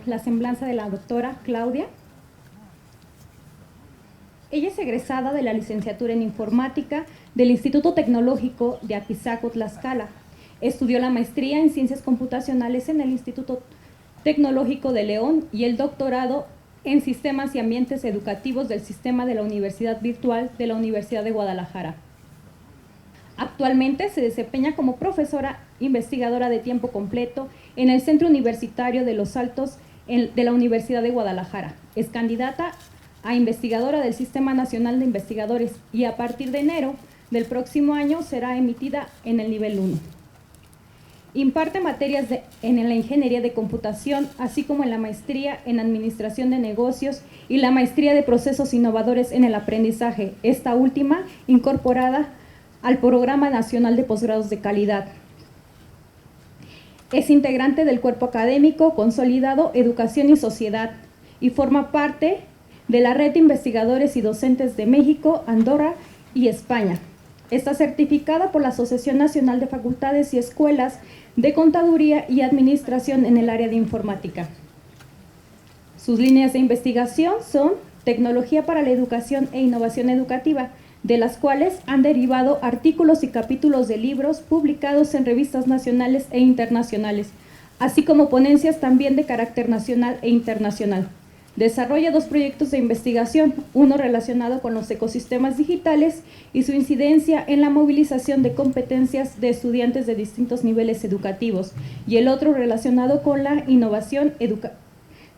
la semblanza de la doctora Claudia. Ella es egresada de la licenciatura en informática del Instituto Tecnológico de Apizaco, Tlaxcala. Estudió la maestría en ciencias computacionales en el Instituto Tecnológico de León y el doctorado en sistemas y ambientes educativos del sistema de la Universidad Virtual de la Universidad de Guadalajara. Actualmente se desempeña como profesora investigadora de tiempo completo en el Centro Universitario de Los Altos de la Universidad de Guadalajara. Es candidata a investigadora del Sistema Nacional de Investigadores y a partir de enero del próximo año será emitida en el nivel 1. Imparte materias en la ingeniería de computación, así como en la maestría en administración de negocios y la maestría de procesos innovadores en el aprendizaje, esta última incorporada al Programa Nacional de Posgrados de Calidad. Es integrante del cuerpo académico consolidado Educación y Sociedad y forma parte de la Red de Investigadores y Docentes de México, Andorra y España. Está certificada por la Asociación Nacional de Facultades y Escuelas de Contaduría y Administración en el área de informática. Sus líneas de investigación son Tecnología para la Educación e Innovación Educativa, de las cuales han derivado artículos y capítulos de libros publicados en revistas nacionales e internacionales, así como ponencias también de carácter nacional e internacional. Desarrolla 2 proyectos de investigación, uno relacionado con los ecosistemas digitales y su incidencia en la movilización de competencias de estudiantes de distintos niveles educativos, y el otro relacionado con la innovación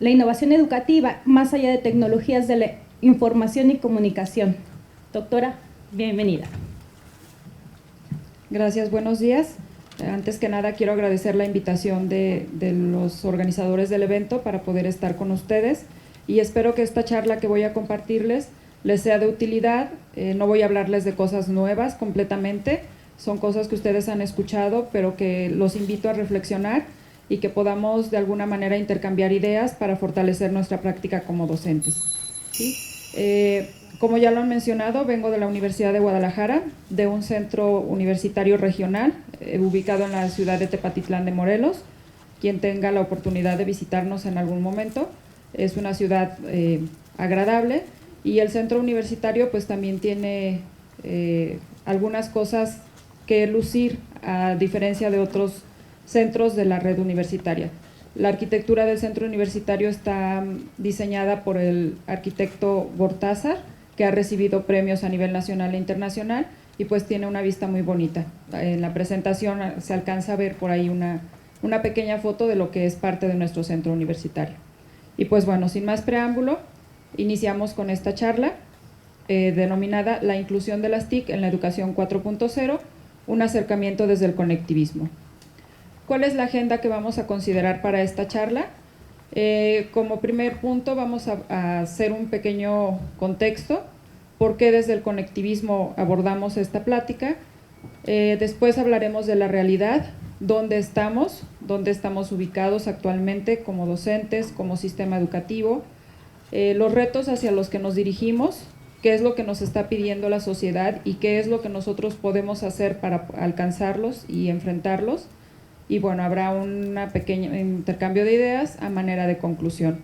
educativa, más allá de tecnologías de la información y comunicación. Doctora, bienvenida. Gracias, buenos días. Antes que nada quiero agradecer la invitación de los organizadores del evento para poder estar con ustedes. Y espero que esta charla que voy a compartirles les sea de utilidad. No voy a hablarles de cosas nuevas completamente, son cosas que ustedes han escuchado, pero que los invito a reflexionar y que podamos de alguna manera intercambiar ideas para fortalecer nuestra práctica como docentes. ¿Sí? Como ya lo han mencionado, vengo de la Universidad de Guadalajara, de un centro universitario regional ubicado en la ciudad de Tepatitlán de Morelos. Quien tenga la oportunidad de visitarnos en algún momento, es una ciudad agradable, y el centro universitario pues también tiene algunas cosas que lucir a diferencia de otros centros de la red universitaria. La arquitectura del centro universitario está diseñada por el arquitecto Gortázar, que ha recibido premios a nivel nacional e internacional, y pues tiene una vista muy bonita. En la presentación se alcanza a ver por ahí una pequeña foto de lo que es parte de nuestro centro universitario. Y pues bueno, sin más preámbulo, iniciamos con esta charla denominada La inclusión de las TIC en la educación 4.0, un acercamiento desde el conectivismo. ¿Cuál es la agenda que vamos a considerar para esta charla? Como primer punto vamos a hacer un pequeño contexto, por qué desde el conectivismo abordamos esta plática. Después hablaremos de la realidad, dónde estamos ubicados actualmente como docentes, como sistema educativo, los retos hacia los que nos dirigimos, qué es lo que nos está pidiendo la sociedad y qué es lo que nosotros podemos hacer para alcanzarlos y enfrentarlos. Y bueno, habrá un pequeño intercambio de ideas a manera de conclusión.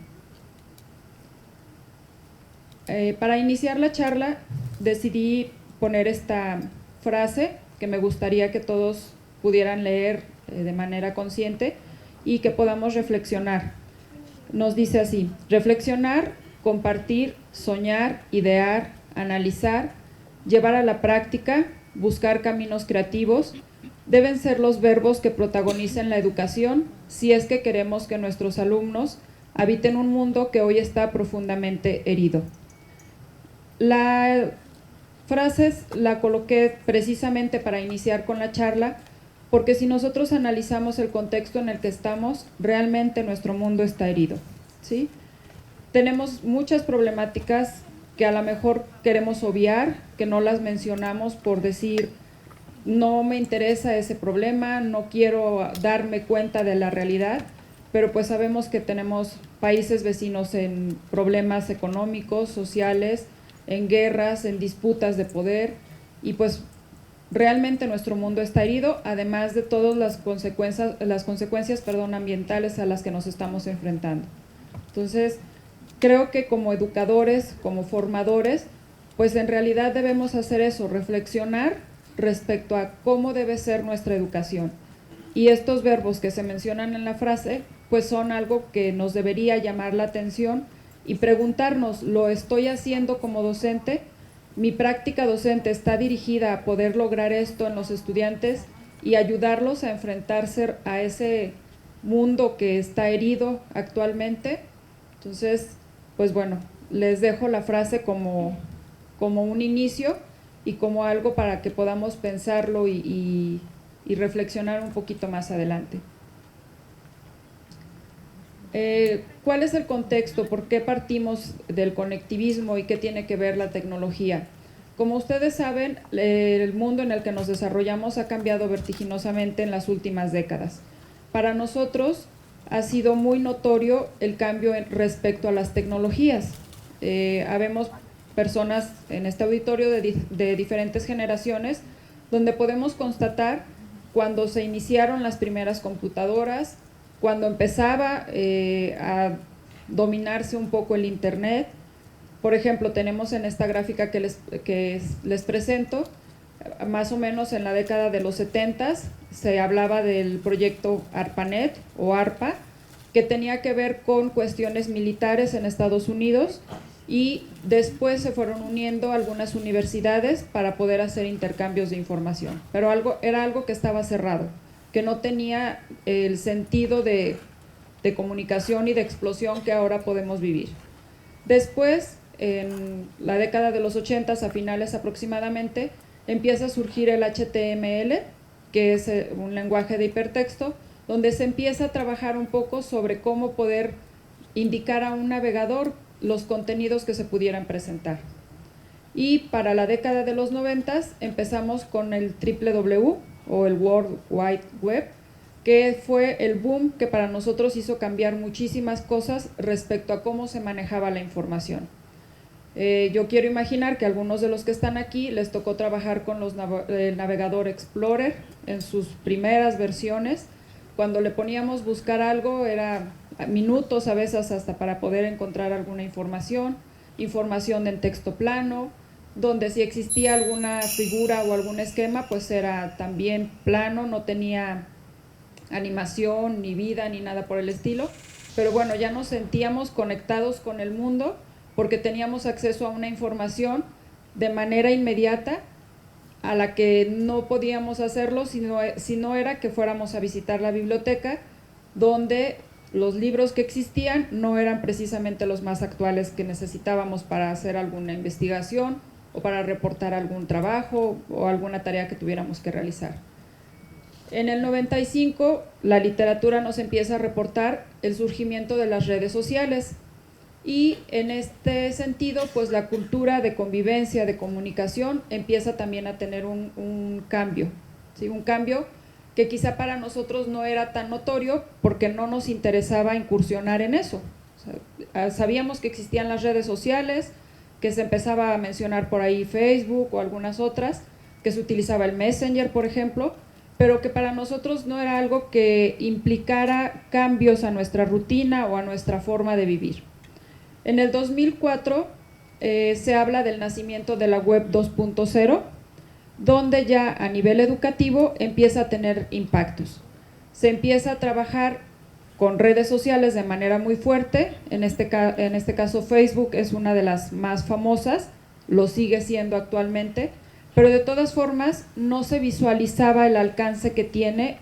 Para iniciar la charla decidí poner esta frase que me gustaría que todos pudieran leer de manera consciente y que podamos reflexionar. Nos dice así: reflexionar, compartir, soñar, idear, analizar, llevar a la práctica, buscar caminos creativos, deben ser los verbos que protagonicen la educación si es que queremos que nuestros alumnos habiten un mundo que hoy está profundamente herido. La frase la coloqué precisamente para iniciar con la charla, porque si nosotros analizamos el contexto en el que estamos, realmente nuestro mundo está herido, ¿sí? Tenemos muchas problemáticas que a lo mejor queremos obviar, que no las mencionamos por decir, no me interesa ese problema, no quiero darme cuenta de la realidad, pero pues sabemos que tenemos países vecinos en problemas económicos, sociales, en guerras, en disputas de poder, y pues realmente nuestro mundo está herido, además de todas las consecuencias ambientales a las que nos estamos enfrentando. Entonces, creo que como educadores, como formadores, pues en realidad debemos hacer eso, reflexionar respecto a cómo debe ser nuestra educación. Y estos verbos que se mencionan en la frase, pues son algo que nos debería llamar la atención y preguntarnos, ¿lo estoy haciendo como docente? ¿Mi práctica docente está dirigida a poder lograr esto en los estudiantes y ayudarlos a enfrentarse a ese mundo que está herido actualmente? Entonces, pues bueno, les dejo la frase como un inicio y como algo para que podamos pensarlo y reflexionar un poquito más adelante. ¿Cuál es el contexto? ¿Por qué partimos del conectivismo y qué tiene que ver la tecnología? Como ustedes saben, el mundo en el que nos desarrollamos ha cambiado vertiginosamente en las últimas décadas. Para nosotros ha sido muy notorio el cambio respecto a las tecnologías. Habemos personas en este auditorio de diferentes generaciones donde podemos constatar cuando se iniciaron las primeras computadoras, cuando empezaba a dominarse un poco el internet. Por ejemplo, tenemos en esta gráfica que les presento, más o menos en la década de los 70s se hablaba del proyecto ARPANET o ARPA, que tenía que ver con cuestiones militares en Estados Unidos, y después se fueron uniendo algunas universidades para poder hacer intercambios de información, pero era algo que estaba cerrado, que no tenía el sentido de comunicación y de explosión que ahora podemos vivir. Después, en la década de los 80s, a finales aproximadamente, empieza a surgir el HTML, que es un lenguaje de hipertexto, donde se empieza a trabajar un poco sobre cómo poder indicar a un navegador los contenidos que se pudieran presentar. Y para la década de los 90s empezamos con el www o el World Wide Web, que fue el boom que para nosotros hizo cambiar muchísimas cosas respecto a cómo se manejaba la información. Yo quiero imaginar que a algunos de los que están aquí les tocó trabajar con el navegador Explorer en sus primeras versiones. Cuando le poníamos buscar algo era minutos, a veces hasta para poder encontrar alguna información en texto plano, donde si existía alguna figura o algún esquema, pues era también plano, no tenía animación, ni vida, ni nada por el estilo. Pero bueno, ya nos sentíamos conectados con el mundo porque teníamos acceso a una información de manera inmediata a la que no podíamos hacerlo si no era que fuéramos a visitar la biblioteca, donde los libros que existían no eran precisamente los más actuales que necesitábamos para hacer alguna investigación o para reportar algún trabajo o alguna tarea que tuviéramos que realizar. En el 95, la literatura nos empieza a reportar el surgimiento de las redes sociales, y en este sentido, pues la cultura de convivencia, de comunicación, empieza también a tener un cambio, ¿sí? Un cambio que quizá para nosotros no era tan notorio porque no nos interesaba incursionar en eso. O sea, sabíamos que existían las redes sociales, que se empezaba a mencionar por ahí Facebook o algunas otras, que se utilizaba el Messenger, por ejemplo, pero que para nosotros no era algo que implicara cambios a nuestra rutina o a nuestra forma de vivir. En el 2004 se habla del nacimiento de la web 2.0, donde ya a nivel educativo empieza a tener impactos. Se empieza a trabajar con redes sociales de manera muy fuerte, en este caso Facebook es una de las más famosas, lo sigue siendo actualmente, pero de todas formas no se visualizaba el alcance que tiene,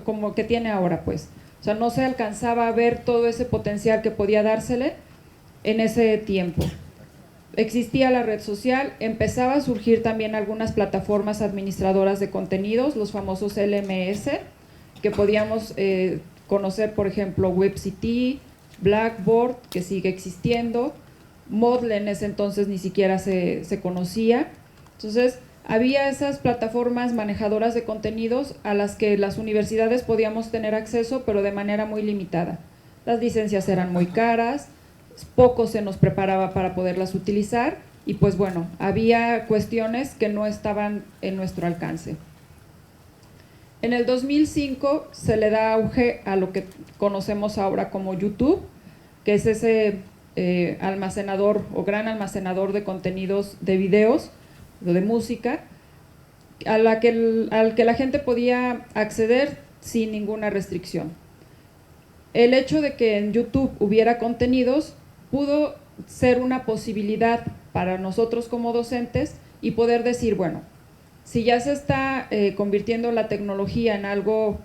como que tiene ahora, pues. O sea, no se alcanzaba a ver todo ese potencial que podía dársele en ese tiempo. Existía la red social, empezaba a surgir también algunas plataformas administradoras de contenidos, los famosos LMS, que podíamos conocer, por ejemplo, WebCT, Blackboard, que sigue existiendo, Moodle en ese entonces ni siquiera se conocía. Entonces, había esas plataformas manejadoras de contenidos a las que las universidades podíamos tener acceso, pero de manera muy limitada. Las licencias eran muy caras, poco se nos preparaba para poderlas utilizar y pues bueno, había cuestiones que no estaban en nuestro alcance. En el 2005 se le da auge a lo que conocemos ahora como YouTube, que es ese almacenador o gran almacenador de contenidos de videos, de música, al que la gente podía acceder sin ninguna restricción. El hecho de que en YouTube hubiera contenidos pudo ser una posibilidad para nosotros como docentes y poder decir, bueno, si ya se está convirtiendo la tecnología en algo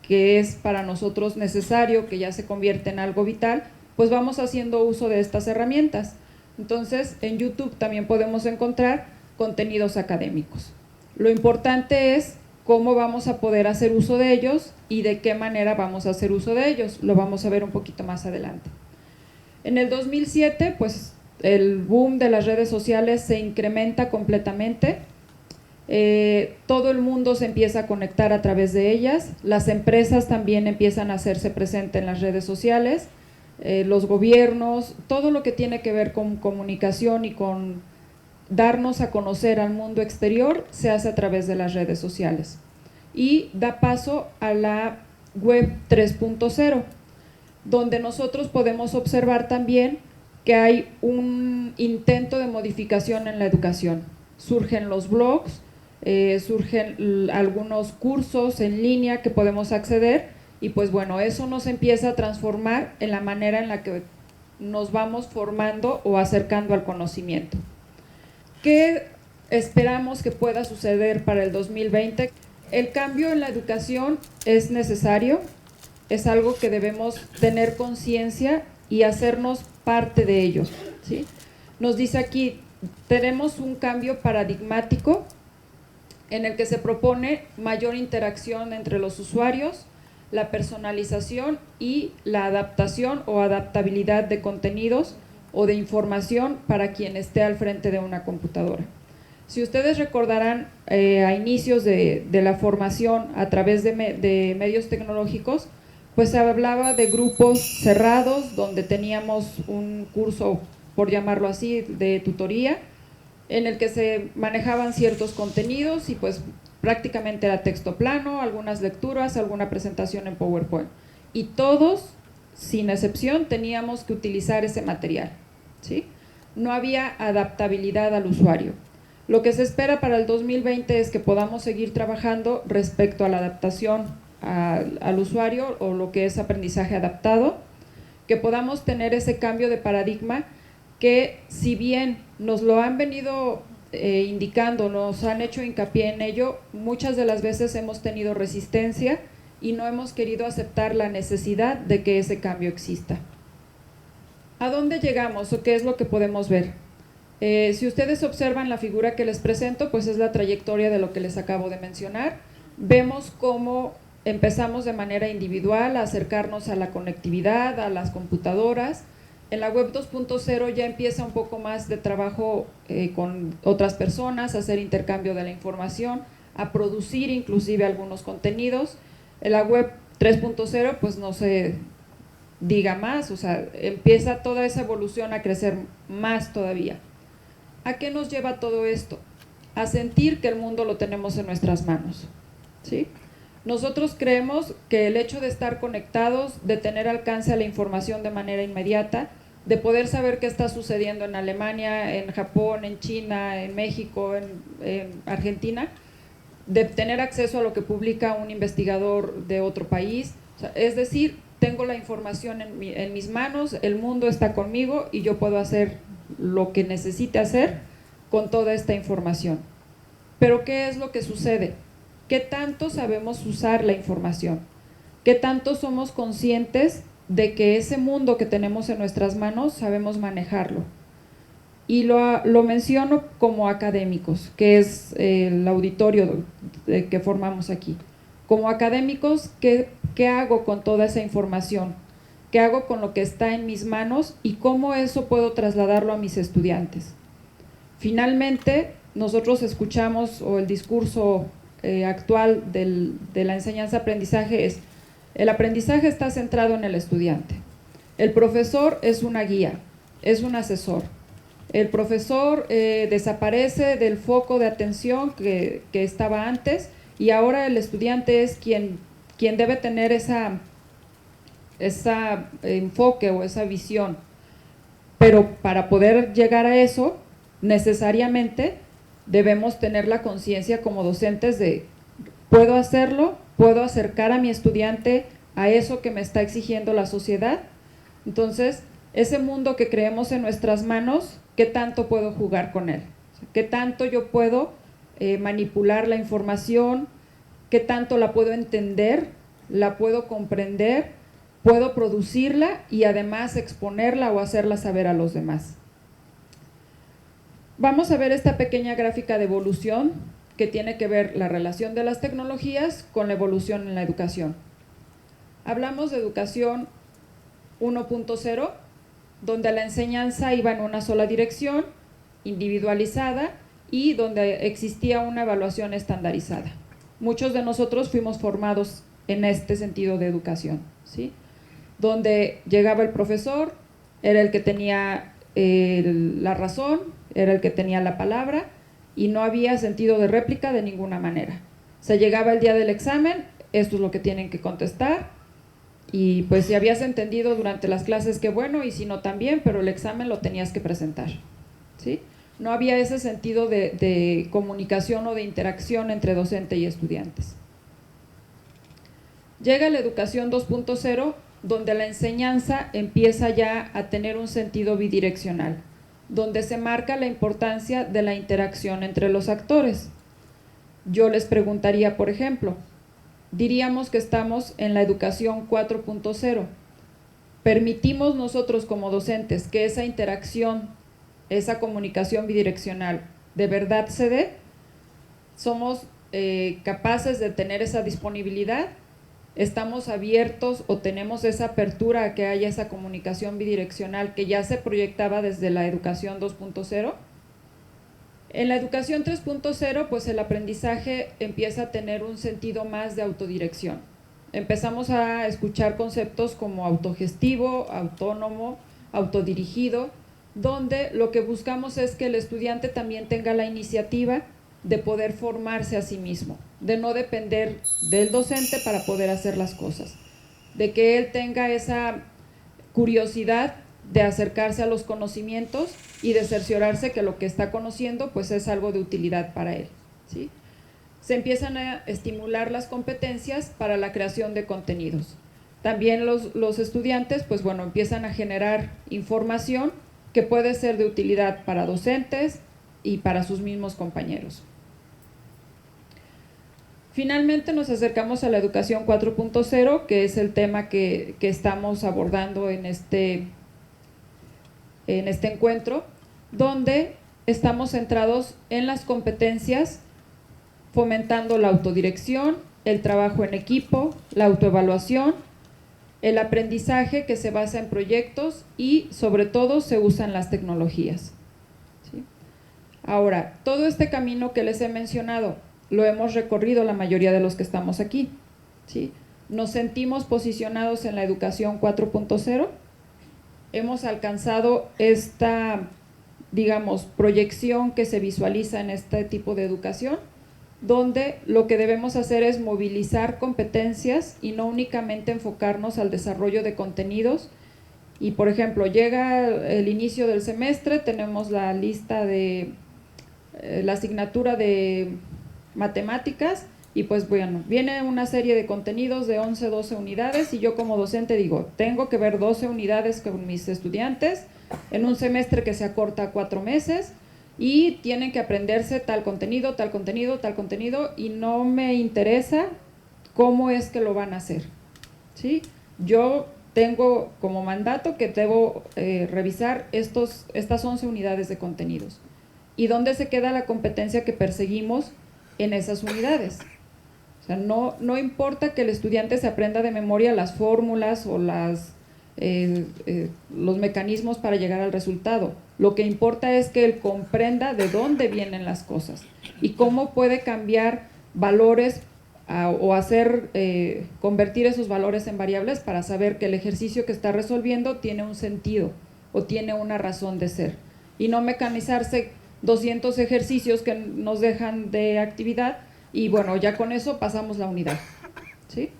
que es para nosotros necesario, que ya se convierte en algo vital, pues vamos haciendo uso de estas herramientas. Entonces, en YouTube también podemos encontrar contenidos académicos. Lo importante es cómo vamos a poder hacer uso de ellos y de qué manera vamos a hacer uso de ellos. Lo vamos a ver un poquito más adelante. En el 2007, pues el boom de las redes sociales se incrementa completamente. Todo el mundo se empieza a conectar a través de ellas, las empresas también empiezan a hacerse presentes en las redes sociales, los gobiernos, todo lo que tiene que ver con comunicación y con darnos a conocer al mundo exterior se hace a través de las redes sociales y da paso a la web 3.0, donde nosotros podemos observar también que hay un intento de modificación en la educación. Surgen los blogs, surgen algunos cursos en línea que podemos acceder y pues bueno, eso nos empieza a transformar en la manera en la que nos vamos formando o acercando al conocimiento. ¿Qué esperamos que pueda suceder para el 2020? El cambio en la educación es necesario, es algo que debemos tener conciencia y hacernos parte de ello, ¿sí? Nos dice aquí, tenemos un cambio paradigmático en el que se propone mayor interacción entre los usuarios, la personalización y la adaptación o adaptabilidad de contenidos o de información para quien esté al frente de una computadora. Si ustedes recordarán a inicios de la formación a través de medios tecnológicos, pues se hablaba de grupos cerrados donde teníamos un curso, por llamarlo así, de tutoría, en el que se manejaban ciertos contenidos y pues prácticamente era texto plano, algunas lecturas, alguna presentación en PowerPoint. Y todos, sin excepción, teníamos que utilizar ese material, ¿sí? No había adaptabilidad al usuario. Lo que se espera para el 2020 es que podamos seguir trabajando respecto a la adaptación al usuario o lo que es aprendizaje adaptado, que podamos tener ese cambio de paradigma que si bien nos lo han venido indicando, nos han hecho hincapié en ello, muchas de las veces hemos tenido resistencia y no hemos querido aceptar la necesidad de que ese cambio exista. ¿A dónde llegamos o qué es lo que podemos ver? Si ustedes observan la figura que les presento, pues es la trayectoria de lo que les acabo de mencionar. Vemos cómo empezamos de manera individual a acercarnos a la conectividad, a las computadoras. En la web 2.0 ya empieza un poco más de trabajo con otras personas, a hacer intercambio de la información, a producir inclusive algunos contenidos. En la web 3.0 pues no se diga más, o sea, empieza toda esa evolución a crecer más todavía. ¿A qué nos lleva todo esto? A sentir que el mundo lo tenemos en nuestras manos, ¿sí? Nosotros creemos que el hecho de estar conectados, de tener alcance a la información de manera inmediata, de poder saber qué está sucediendo en Alemania, en Japón, en China, en México, en Argentina, de tener acceso a lo que publica un investigador de otro país, o sea, es decir, tengo la información en mis manos, el mundo está conmigo y yo puedo hacer lo que necesite hacer con toda esta información. Pero ¿qué es lo que sucede? ¿Qué tanto sabemos usar la información? ¿Qué tanto somos conscientes de que ese mundo que tenemos en nuestras manos sabemos manejarlo? Y lo menciono como académicos, que es el auditorio que formamos aquí. Como académicos, ¿qué hago con toda esa información? ¿Qué hago con lo que está en mis manos y cómo eso puedo trasladarlo a mis estudiantes? Finalmente, nosotros escuchamos, o el discurso actual de la enseñanza-aprendizaje es: el aprendizaje está centrado en el estudiante. El profesor es una guía, es un asesor. El profesor desaparece del foco de atención que estaba antes y ahora el estudiante es quien debe tener esa ese enfoque o esa visión. Pero para poder llegar a eso, necesariamente debemos tener la conciencia como docentes de puedo hacerlo, puedo acercar a mi estudiante a eso que me está exigiendo la sociedad. Entonces, ese mundo que creemos en nuestras manos, ¿qué tanto puedo jugar con él? ¿Qué tanto yo puedo manipular la información? ¿Qué tanto la puedo entender? ¿La puedo comprender? ¿Puedo producirla y además exponerla o hacerla saber a los demás? Vamos a ver esta pequeña gráfica de evolución que tiene que ver la relación de las tecnologías con la evolución en la educación. Hablamos de educación 1.0, donde la enseñanza iba en una sola dirección, individualizada, y donde existía una evaluación estandarizada. Muchos de nosotros fuimos formados en este sentido de educación, ¿sí? Donde llegaba el profesor, era el que tenía la razón, era el que tenía la palabra, y no había sentido de réplica de ninguna manera. Se llegaba el día del examen, esto es lo que tienen que contestar, y pues si habías entendido durante las clases, qué bueno, y si no también, pero el examen lo tenías que presentar, ¿sí? No había ese sentido de comunicación o de interacción entre docente y estudiantes. Llega la educación 2.0, donde la enseñanza empieza ya a tener un sentido bidireccional, donde se marca la importancia de la interacción entre los actores. Yo les preguntaría, por ejemplo, diríamos que estamos en la educación 4.0. ¿Permitimos nosotros como docentes que esa interacción, esa comunicación bidireccional de verdad se dé? ¿Somos capaces de tener esa disponibilidad? ¿Estamos abiertos o tenemos esa apertura a que haya esa comunicación bidireccional que ya se proyectaba desde la educación 2.0? En la educación 3.0, pues el aprendizaje empieza a tener un sentido más de autodirección. Empezamos a escuchar conceptos como autogestivo, autónomo, autodirigido, donde lo que buscamos es que el estudiante también tenga la iniciativa de poder formarse a sí mismo, de no depender del docente para poder hacer las cosas, de que él tenga esa curiosidad de acercarse a los conocimientos y de cerciorarse que lo que está conociendo pues es algo de utilidad para él, ¿sí? Se empiezan a estimular las competencias para la creación de contenidos. También los estudiantes pues bueno, empiezan a generar información que puede ser de utilidad para docentes y para sus mismos compañeros. Finalmente nos acercamos a la educación 4.0, que es el tema que estamos abordando en este encuentro, donde estamos centrados en las competencias, fomentando la autodirección, el trabajo en equipo, la autoevaluación, el aprendizaje que se basa en proyectos y sobre todo se usan las tecnologías, ¿sí? Ahora, todo este camino que les he mencionado lo hemos recorrido la mayoría de los que estamos aquí, ¿sí? Nos sentimos posicionados en la educación 4.0, hemos alcanzado esta, digamos, proyección que se visualiza en este tipo de educación, donde lo que debemos hacer es movilizar competencias y no únicamente enfocarnos al desarrollo de contenidos. Y por ejemplo, llega el inicio del semestre, tenemos la lista de la asignatura de matemáticas y pues bueno, viene una serie de contenidos de 11, 12 unidades y yo como docente digo, tengo que ver 12 unidades con mis estudiantes en un semestre que se acorta a 4 meses y tienen que aprenderse tal contenido, tal contenido, tal contenido y no me interesa cómo es que lo van a hacer, ¿sí? Yo tengo como mandato que debo revisar estas 11 unidades de contenidos. ¿Y dónde se queda la competencia que perseguimos en esas unidades? O sea, no importa que el estudiante se aprenda de memoria las fórmulas o los mecanismos para llegar al resultado. Lo que importa es que él comprenda de dónde vienen las cosas y cómo puede cambiar valores o convertir esos valores en variables para saber que el ejercicio que está resolviendo tiene un sentido o tiene una razón de ser. Y no mecanizarse 200 ejercicios que nos dejan de actividad y bueno, ya con eso pasamos la unidad, ¿sí?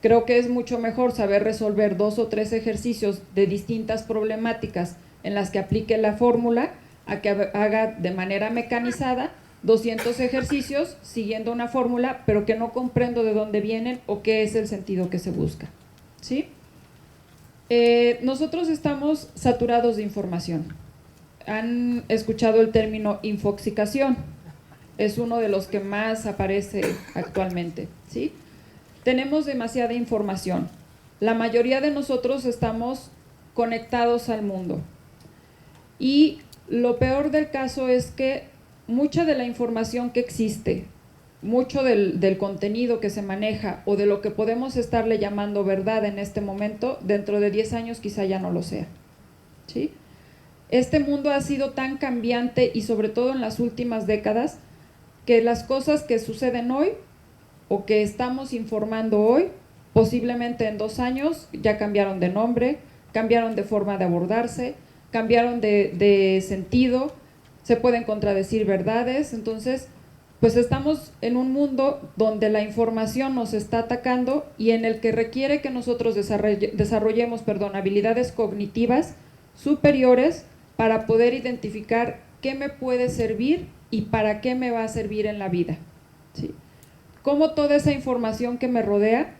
Creo que es mucho mejor saber resolver 2 o 3 ejercicios de distintas problemáticas en las que aplique la fórmula, a que haga de manera mecanizada 200 ejercicios siguiendo una fórmula, pero que no comprendo de dónde vienen o qué es el sentido que se busca, ¿sí? Nosotros estamos saturados de información. Han escuchado el término infoxicación, es uno de los que más aparece actualmente, ¿sí? Tenemos demasiada información. La mayoría de nosotros estamos conectados al mundo. Y lo peor del caso es que mucha de la información que existe, mucho del contenido que se maneja o de lo que podemos estarle llamando verdad en este momento, dentro de 10 años quizá ya no lo sea, ¿sí? Este mundo ha sido tan cambiante y sobre todo en las últimas décadas que las cosas que suceden hoy o que estamos informando hoy, posiblemente en 2 años ya cambiaron de nombre, cambiaron de forma de abordarse, cambiaron de sentido, se pueden contradecir verdades. Entonces, pues estamos en un mundo donde la información nos está atacando y en el que requiere que nosotros desarrollemos habilidades cognitivas superiores para poder identificar qué me puede servir y para qué me va a servir en la vida, ¿sí? Cómo toda esa información que me rodea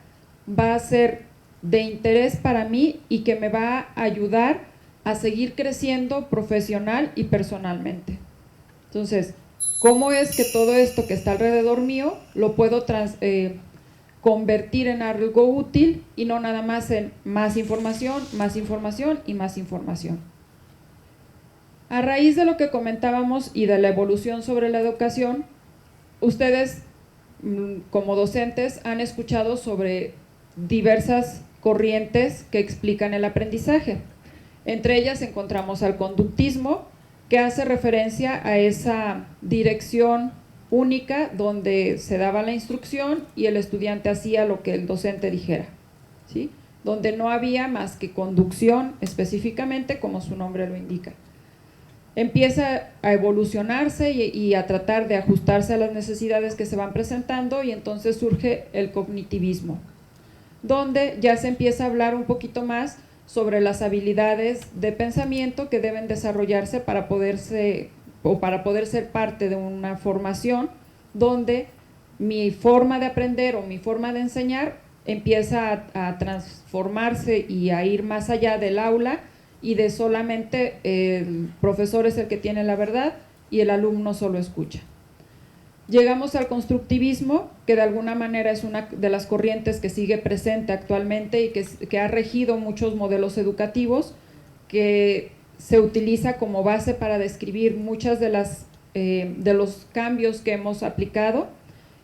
va a ser de interés para mí y que me va a ayudar a seguir creciendo profesional y personalmente. Entonces, ¿cómo es que todo esto que está alrededor mío lo puedo convertir en algo útil y no nada más en más información y más información? A raíz de lo que comentábamos y de la evolución sobre la educación, ustedes como docentes han escuchado sobre diversas corrientes que explican el aprendizaje. Entre ellas encontramos al conductismo, que hace referencia a esa dirección única donde se daba la instrucción y el estudiante hacía lo que el docente dijera, ¿sí? Donde no había más que conducción específicamente, como su nombre lo indica. Empieza a evolucionarse y a tratar de ajustarse a las necesidades que se van presentando, y entonces surge el cognitivismo, donde ya se empieza a hablar un poquito más sobre las habilidades de pensamiento que deben desarrollarse para poder ser parte de una formación donde mi forma de aprender o mi forma de enseñar empieza a transformarse y a ir más allá del aula y de solamente el profesor es el que tiene la verdad y el alumno solo escucha. Llegamos al constructivismo, que de alguna manera es una de las corrientes que sigue presente actualmente y que ha regido muchos modelos educativos, que se utiliza como base para describir muchas de los cambios que hemos aplicado,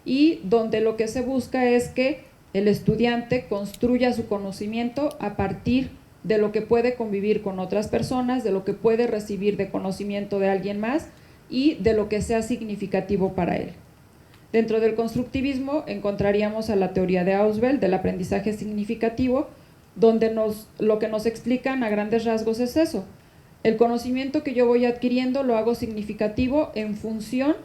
y donde lo que se busca es que el estudiante construya su conocimiento a partir de lo que puede convivir con otras personas, de lo que puede recibir de conocimiento de alguien más y de lo que sea significativo para él. Dentro del constructivismo encontraríamos a la teoría de Ausubel del aprendizaje significativo, donde lo que nos explican a grandes rasgos es eso: el conocimiento que yo voy adquiriendo lo hago significativo en función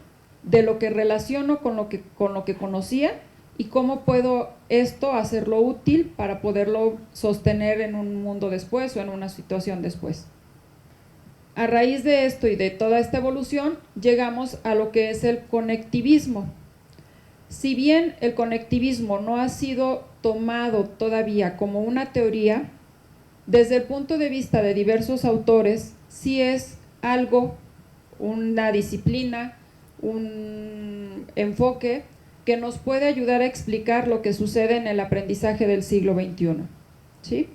de lo que relaciono con lo que conocía y cómo puedo esto hacerlo útil para poderlo sostener en un mundo después o en una situación después. A raíz de esto y de toda esta evolución, llegamos a lo que es el conectivismo. Si bien el conectivismo no ha sido tomado todavía como una teoría, desde el punto de vista de diversos autores, sí es algo, una disciplina, un enfoque que nos puede ayudar a explicar lo que sucede en el aprendizaje del siglo XXI, ¿sí?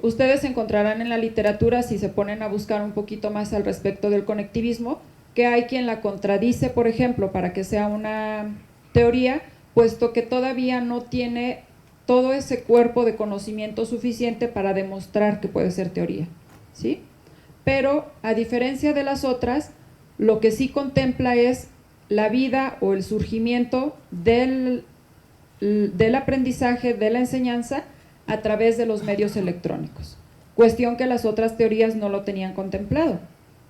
Ustedes encontrarán en la literatura, si se ponen a buscar un poquito más al respecto del conectivismo, que hay quien la contradice, por ejemplo, para que sea una teoría, puesto que todavía no tiene todo ese cuerpo de conocimiento suficiente para demostrar que puede ser teoría, ¿sí? Pero a diferencia de las otras, lo que sí contempla es la vida o el surgimiento del aprendizaje, de la enseñanza a través de los medios electrónicos, cuestión que las otras teorías no lo tenían contemplado.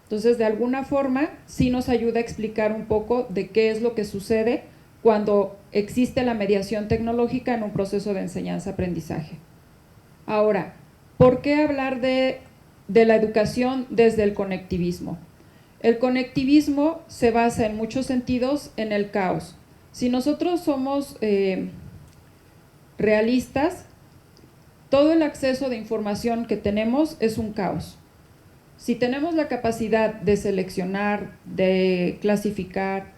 Entonces, de alguna forma, sí nos ayuda a explicar un poco de qué es lo que sucede cuando existe la mediación tecnológica en un proceso de enseñanza-aprendizaje. Ahora, ¿por qué hablar de la educación desde el conectivismo? El conectivismo se basa en muchos sentidos en el caos. Si nosotros somos realistas, todo el acceso de información que tenemos es un caos. Si tenemos la capacidad de seleccionar, de clasificar,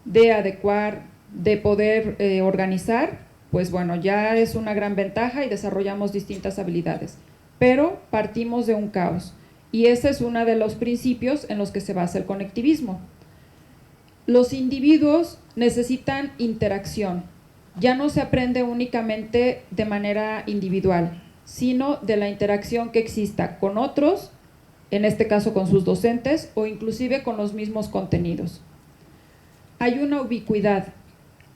de adecuar, de poder organizar, pues bueno, ya es una gran ventaja y desarrollamos distintas habilidades. Pero partimos de un caos y ese es uno de los principios en los que se basa el conectivismo. Los individuos necesitan interacción. Ya no se aprende únicamente de manera individual, sino de la interacción que exista con otros, en este caso con sus docentes o inclusive con los mismos contenidos. Hay una ubicuidad.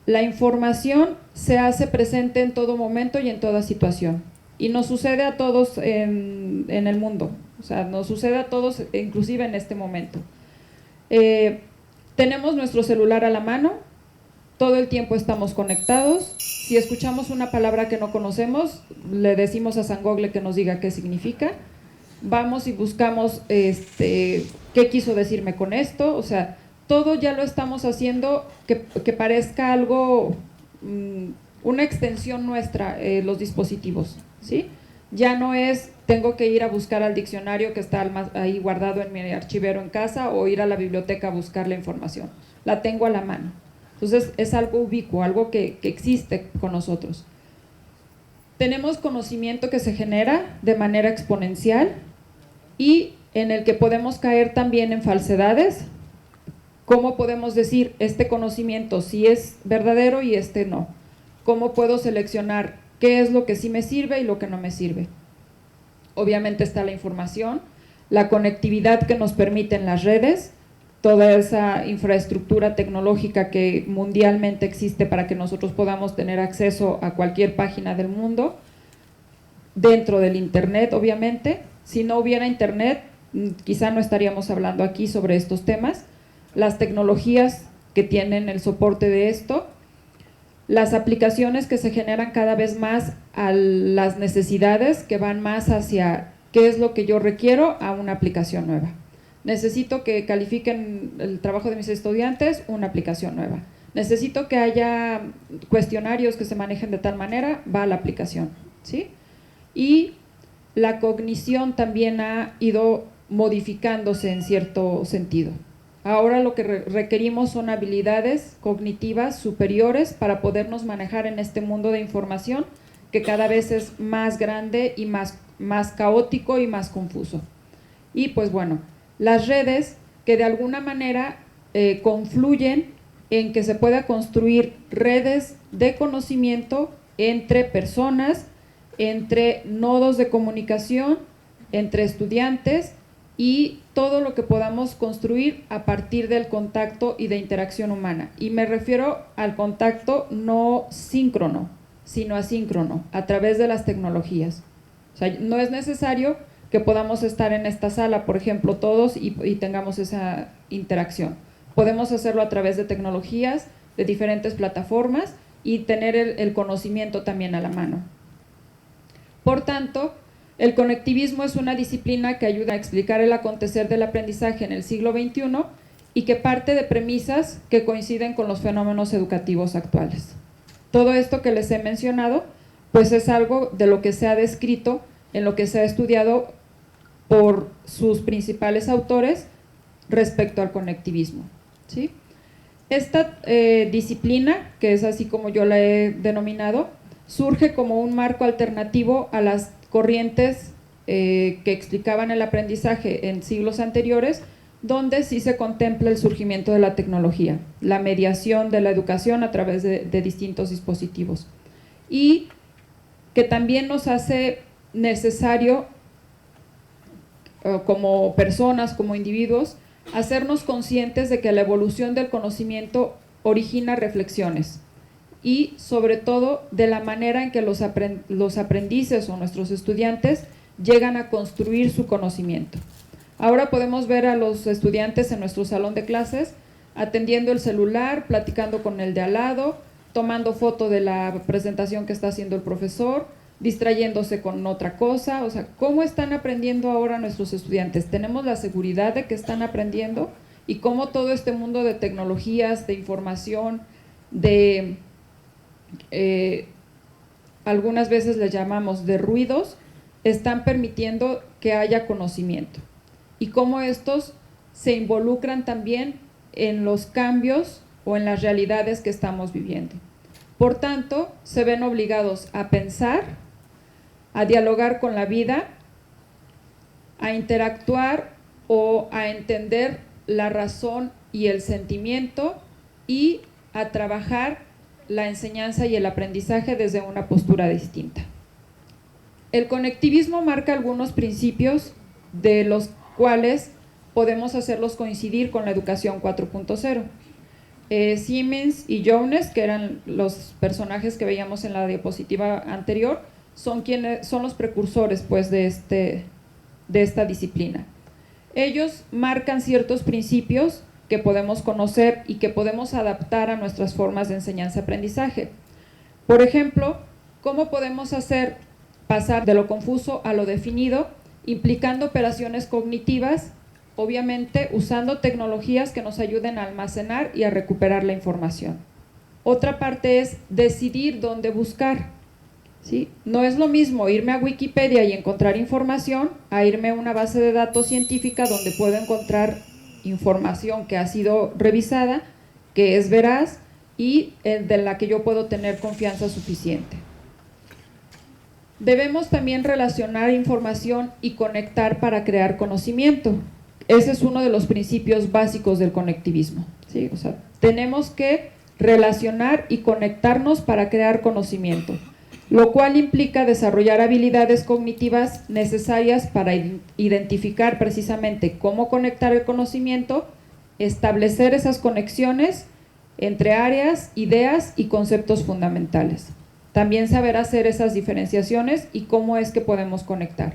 La información se hace presente en todo momento y en toda situación. Y nos sucede a todos en el mundo, o sea, nos sucede a todos inclusive en este momento. Tenemos nuestro celular a la mano, todo el tiempo estamos conectados. Si escuchamos una palabra que no conocemos, le decimos a San Google que nos diga qué significa. Vamos y buscamos qué quiso decirme con esto. O sea, todo ya lo estamos haciendo que parezca algo, una extensión nuestra, los dispositivos, ¿sí? Ya no es, tengo que ir a buscar al diccionario que está ahí guardado en mi archivero en casa o ir a la biblioteca a buscar la información. La tengo a la mano. Entonces, es algo ubicuo, algo que existe con nosotros. Tenemos conocimiento que se genera de manera exponencial y en el que podemos caer también en falsedades. ¿Cómo podemos decir este conocimiento sí es verdadero y este no? ¿Cómo puedo seleccionar qué es lo que sí me sirve y lo que no me sirve? Obviamente está la información, la conectividad que nos permiten las redes, toda esa infraestructura tecnológica que mundialmente existe para que nosotros podamos tener acceso a cualquier página del mundo, dentro del Internet, obviamente. Si no hubiera Internet, quizá no estaríamos hablando aquí sobre estos temas. Las tecnologías que tienen el soporte de esto, las aplicaciones que se generan cada vez más a las necesidades, que van más hacia qué es lo que yo requiero a una aplicación nueva. Necesito que califiquen el trabajo de mis estudiantes, una aplicación nueva. Necesito que haya cuestionarios que se manejen de tal manera, va a la aplicación, ¿sí? Y la cognición también ha ido modificándose en cierto sentido. Ahora lo que requerimos son habilidades cognitivas superiores para podernos manejar en este mundo de información que cada vez es más grande y más caótico y más confuso. Y pues bueno, las redes que de alguna manera confluyen en que se pueda construir redes de conocimiento entre personas, entre nodos de comunicación, entre estudiantes y todo lo que podamos construir a partir del contacto y de interacción humana. Y me refiero al contacto no síncrono, sino asíncrono, a través de las tecnologías. O sea, no es necesario que podamos estar en esta sala, por ejemplo, todos y tengamos esa interacción. Podemos hacerlo a través de tecnologías, de diferentes plataformas y tener el conocimiento también a la mano. Por tanto, el conectivismo es una disciplina que ayuda a explicar el acontecer del aprendizaje en el siglo XXI y que parte de premisas que coinciden con los fenómenos educativos actuales. Todo esto que les he mencionado, pues es algo de lo que se ha descrito, en lo que se ha estudiado por sus principales autores respecto al conectivismo, ¿sí? Esta disciplina, que es así como yo la he denominado, surge como un marco alternativo a las corrientes que explicaban el aprendizaje en siglos anteriores, donde sí se contempla el surgimiento de la tecnología, la mediación de la educación a través de distintos dispositivos, y que también nos hace necesario, como personas, como individuos, hacernos conscientes de que la evolución del conocimiento origina reflexiones y sobre todo de la manera en que los aprendices o nuestros estudiantes llegan a construir su conocimiento. Ahora podemos ver a los estudiantes en nuestro salón de clases atendiendo el celular, platicando con el de al lado, tomando foto de la presentación que está haciendo el profesor, distrayéndose con otra cosa. O sea, ¿cómo están aprendiendo ahora nuestros estudiantes? ¿Tenemos la seguridad de que están aprendiendo? Y cómo todo este mundo de tecnologías, de información, de algunas veces les llamamos de ruidos, están permitiendo que haya conocimiento. Y cómo estos se involucran también en los cambios o en las realidades que estamos viviendo. Por tanto, se ven obligados a pensar, a dialogar con la vida, a interactuar o a entender la razón y el sentimiento y a trabajar la enseñanza y el aprendizaje desde una postura distinta. El conectivismo marca algunos principios de los cuales podemos hacerlos coincidir con la educación 4.0. Siemens y Jones, que eran los personajes que veíamos en la diapositiva anterior, son los precursores pues, de esta disciplina. Ellos marcan ciertos principios que podemos conocer y que podemos adaptar a nuestras formas de enseñanza-aprendizaje. Por ejemplo, ¿cómo podemos hacer pasar de lo confuso a lo definido, implicando operaciones cognitivas, obviamente usando tecnologías que nos ayuden a almacenar y a recuperar la información? Otra parte es decidir dónde buscar, ¿sí? No es lo mismo irme a Wikipedia y encontrar información a irme a una base de datos científica donde puedo encontrar información que ha sido revisada, que es veraz y de la que yo puedo tener confianza suficiente. Debemos también relacionar información y conectar para crear conocimiento. Ese es uno de los principios básicos del conectivismo, ¿sí? O sea, tenemos que relacionar y conectarnos para crear conocimiento, lo cual implica desarrollar habilidades cognitivas necesarias para identificar precisamente cómo conectar el conocimiento, establecer esas conexiones entre áreas, ideas y conceptos fundamentales. También saber hacer esas diferenciaciones y cómo es que podemos conectar.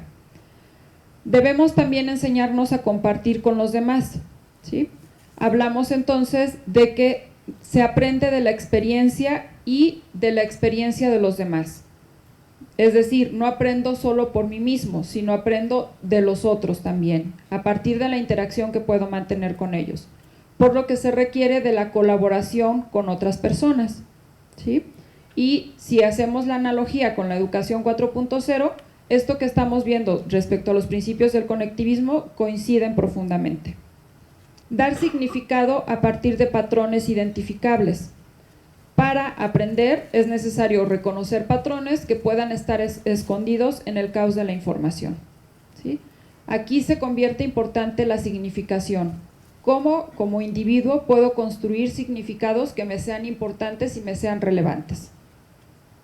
Debemos también enseñarnos a compartir con los demás, ¿sí? Hablamos entonces de que se aprende de la experiencia y de la experiencia de los demás. Es decir, no aprendo solo por mí mismo, sino aprendo de los otros también, a partir de la interacción que puedo mantener con ellos. Por lo que se requiere de la colaboración con otras personas, ¿sí? Y si hacemos la analogía con la educación 4.0, esto que estamos viendo respecto a los principios del conectivismo coinciden profundamente. Dar significado a partir de patrones identificables. Para aprender es necesario reconocer patrones que puedan estar escondidos en el caos de la información, ¿sí? Aquí se convierte importante la significación. ¿Cómo como individuo puedo construir significados que me sean importantes y me sean relevantes?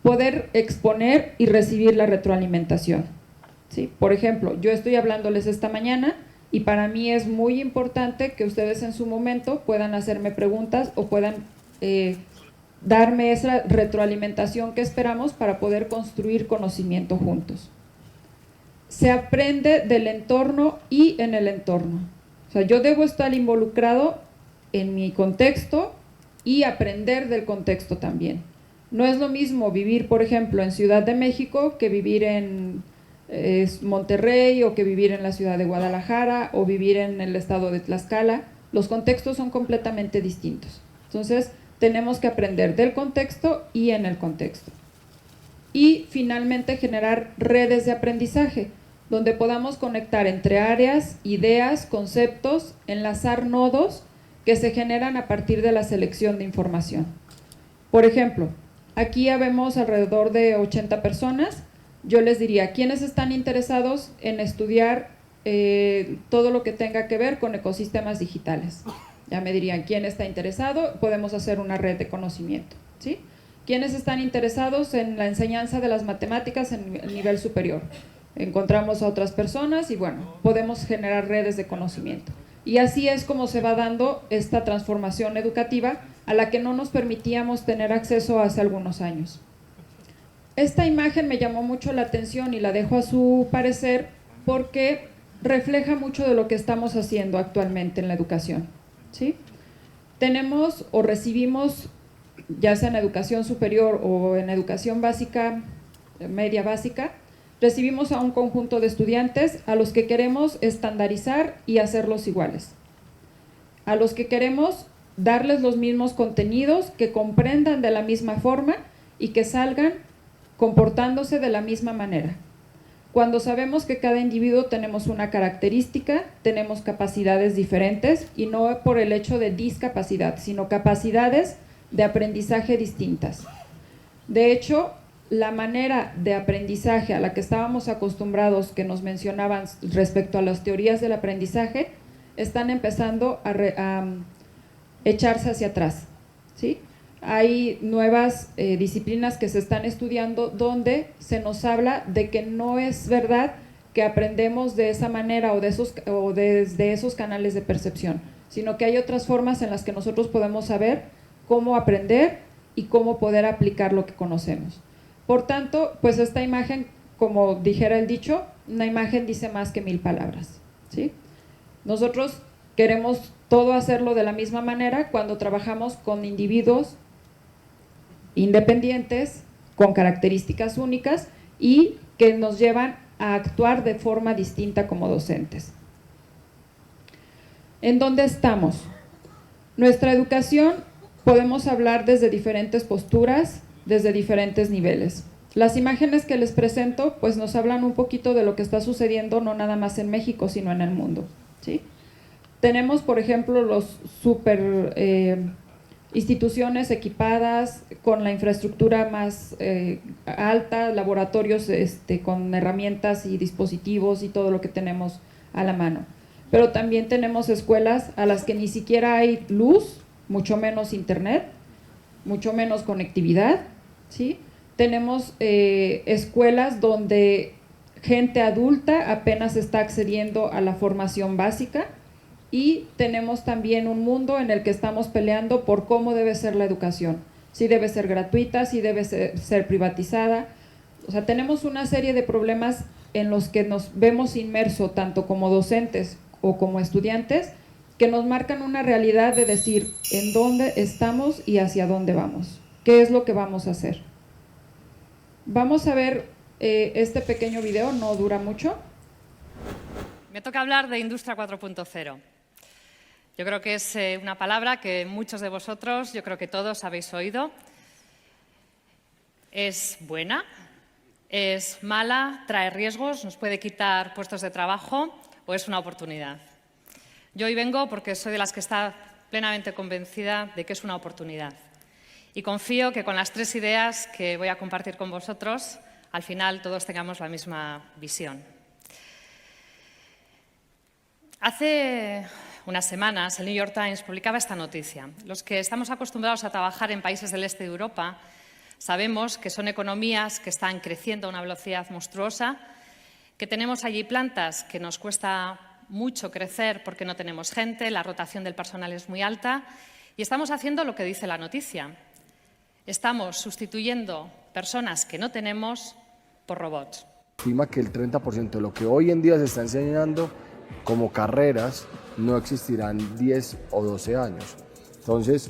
Poder exponer y recibir la retroalimentación, ¿sí? Por ejemplo, yo estoy hablándoles esta mañana y para mí es muy importante que ustedes en su momento puedan hacerme preguntas o puedan darme esa retroalimentación que esperamos para poder construir conocimiento juntos. Se aprende del entorno y en el entorno. O sea, yo debo estar involucrado en mi contexto y aprender del contexto también. No es lo mismo vivir, por ejemplo, en Ciudad de México que vivir en Monterrey o que vivir en la ciudad de Guadalajara o vivir en el estado de Tlaxcala. Los contextos son completamente distintos. Entonces, tenemos que aprender del contexto y en el contexto. Y finalmente generar redes de aprendizaje, donde podamos conectar entre áreas, ideas, conceptos, enlazar nodos que se generan a partir de la selección de información. Por ejemplo, aquí ya vemos alrededor de 80 personas. Yo les diría, ¿quiénes están interesados en estudiar todo lo que tenga que ver con ecosistemas digitales? Ya me dirían, ¿quién está interesado? Podemos hacer una red de conocimiento, ¿sí? ¿Quiénes están interesados en la enseñanza de las matemáticas en el nivel superior? Encontramos a otras personas y bueno, podemos generar redes de conocimiento. Y así es como se va dando esta transformación educativa a la que no nos permitíamos tener acceso hace algunos años. Esta imagen me llamó mucho la atención y la dejo a su parecer porque refleja mucho de lo que estamos haciendo actualmente en la educación, ¿sí? tenemos o recibimos, ya sea en educación superior o en educación básica, media básica, recibimos a un conjunto de estudiantes a los que queremos estandarizar y hacerlos iguales, a los que queremos darles los mismos contenidos, que comprendan de la misma forma y que salgan comportándose de la misma manera. Cuando sabemos que cada individuo tenemos una característica, tenemos capacidades diferentes, y no por el hecho de discapacidad, sino capacidades de aprendizaje distintas. De hecho, la manera de aprendizaje a la que estábamos acostumbrados, que nos mencionaban respecto a las teorías del aprendizaje, están empezando a echarse hacia atrás, ¿sí? Hay nuevas disciplinas que se están estudiando donde se nos habla de que no es verdad que aprendemos de esa manera o desde esos canales de percepción, sino que hay otras formas en las que nosotros podemos saber cómo aprender y cómo poder aplicar lo que conocemos. Por tanto, pues esta imagen, como dijera el dicho, una imagen dice más que 1000 palabras, ¿sí? Nosotros queremos todo hacerlo de la misma manera cuando trabajamos con individuos independientes, con características únicas y que nos llevan a actuar de forma distinta como docentes. ¿En dónde estamos? Nuestra educación podemos hablar desde diferentes posturas, desde diferentes niveles. Las imágenes que les presento pues nos hablan un poquito de lo que está sucediendo no nada más en México, sino en el mundo, ¿sí? Tenemos, por ejemplo, los instituciones equipadas con la infraestructura más alta, laboratorios con herramientas y dispositivos y todo lo que tenemos a la mano. Pero también tenemos escuelas a las que ni siquiera hay luz, mucho menos internet, mucho menos conectividad, ¿sí? Tenemos escuelas donde gente adulta apenas está accediendo a la formación básica, y tenemos también un mundo en el que estamos peleando por cómo debe ser la educación, si debe ser gratuita, si debe ser privatizada. O sea, tenemos una serie de problemas en los que nos vemos inmersos tanto como docentes o como estudiantes, que nos marcan una realidad de decir en dónde estamos y hacia dónde vamos, qué es lo que vamos a hacer. Vamos a ver este pequeño video, no dura mucho. Me toca hablar de Industria 4.0. Yo creo que es una palabra que muchos de vosotros, yo creo que todos habéis oído. ¿Es buena? ¿Es mala? ¿Trae riesgos? ¿Nos puede quitar puestos de trabajo? ¿O es una oportunidad? Yo hoy vengo porque soy de las que está plenamente convencida de que es una oportunidad. Y confío que con las 3 ideas que voy a compartir con vosotros, al final todos tengamos la misma visión. Hace unas semanas el New York Times publicaba esta noticia. Los que estamos acostumbrados a trabajar en países del este de Europa sabemos que son economías que están creciendo a una velocidad monstruosa, que tenemos allí plantas que nos cuesta mucho crecer porque no tenemos gente, la rotación del personal es muy alta y estamos haciendo lo que dice la noticia. Estamos sustituyendo personas que no tenemos por robots. Estima que el 30% de lo que hoy en día se está enseñando como carreras no existirán 10 o 12 años. Entonces,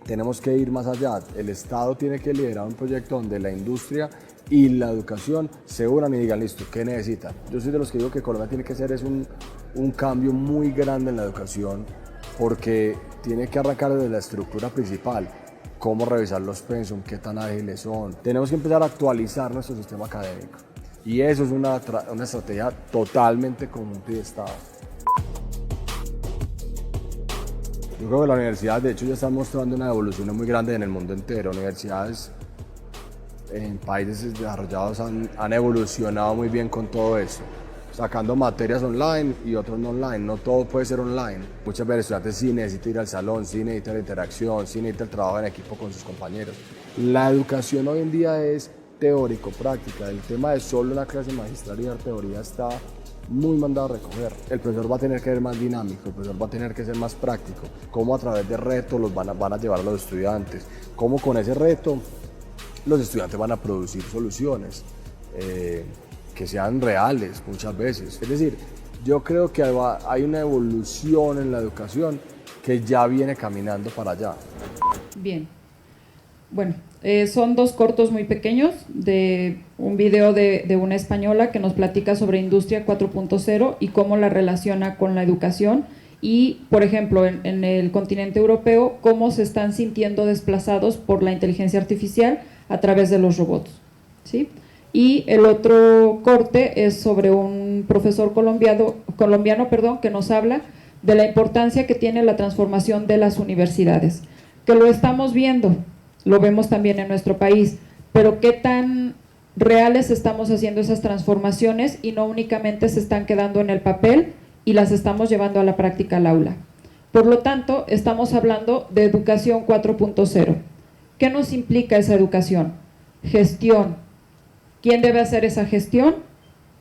tenemos que ir más allá. El Estado tiene que liderar un proyecto donde la industria y la educación se unan y digan, listo, ¿qué necesitan? Yo soy de los que digo que Colombia tiene que hacer un cambio muy grande en la educación, porque tiene que arrancar desde la estructura principal. Cómo revisar los pensum, qué tan ágiles son. Tenemos que empezar a actualizar nuestro sistema académico. Y eso es una estrategia totalmente conjunta y de Estado. Yo creo que la universidad, de hecho, ya está mostrando una evolución muy grande en el mundo entero. Universidades en países desarrollados han evolucionado muy bien con todo eso, sacando materias online y otras no online. No todo puede ser online. Muchas veces el estudiante sí necesita ir al salón, sí necesita la interacción, sí necesita el trabajo en equipo con sus compañeros. La educación hoy en día es teórico-práctica. El tema de solo una clase magistral y dar teoría está muy mandado a recoger. El profesor va a tener que ser más dinámico, el profesor va a tener que ser más práctico. Cómo a través de retos los van a llevar a los estudiantes. Cómo con ese reto los estudiantes van a producir soluciones que sean reales muchas veces. Es decir, yo creo que hay una evolución en la educación que ya viene caminando para allá? Bien, bueno, son dos cortos muy pequeños de un video de una española que nos platica sobre Industria 4.0 y cómo la relaciona con la educación y, por ejemplo, en el continente europeo, cómo se están sintiendo desplazados por la inteligencia artificial a través de los robots, ¿sí? Y el otro corte es sobre un profesor colombiano, que nos habla de la importancia que tiene la transformación de las universidades, que lo estamos viendo, lo vemos también en nuestro país, pero qué tan reales estamos haciendo esas transformaciones y no únicamente se están quedando en el papel y las estamos llevando a la práctica al aula. Por lo tanto, estamos hablando de educación 4.0. ¿Qué nos implica esa educación? Gestión. ¿Quién debe hacer esa gestión?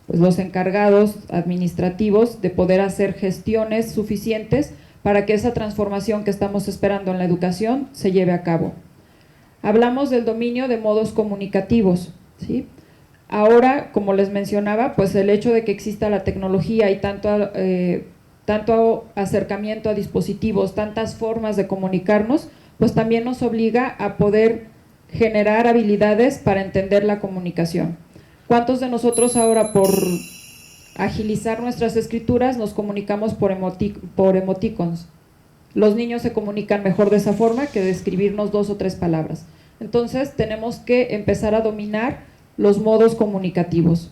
Pues los encargados administrativos de poder hacer gestiones suficientes para que esa transformación que estamos esperando en la educación se lleve a cabo. Hablamos del dominio de modos comunicativos, ¿sí? Ahora, como les mencionaba, pues el hecho de que exista la tecnología y tanto acercamiento a dispositivos, tantas formas de comunicarnos, pues también nos obliga a poder generar habilidades para entender la comunicación. ¿Cuántos de nosotros ahora, por agilizar nuestras escrituras, nos comunicamos por emoticons? Los niños se comunican mejor de esa forma que de escribirnos 2 o 3 palabras. Entonces, tenemos que empezar a dominar los modos comunicativos.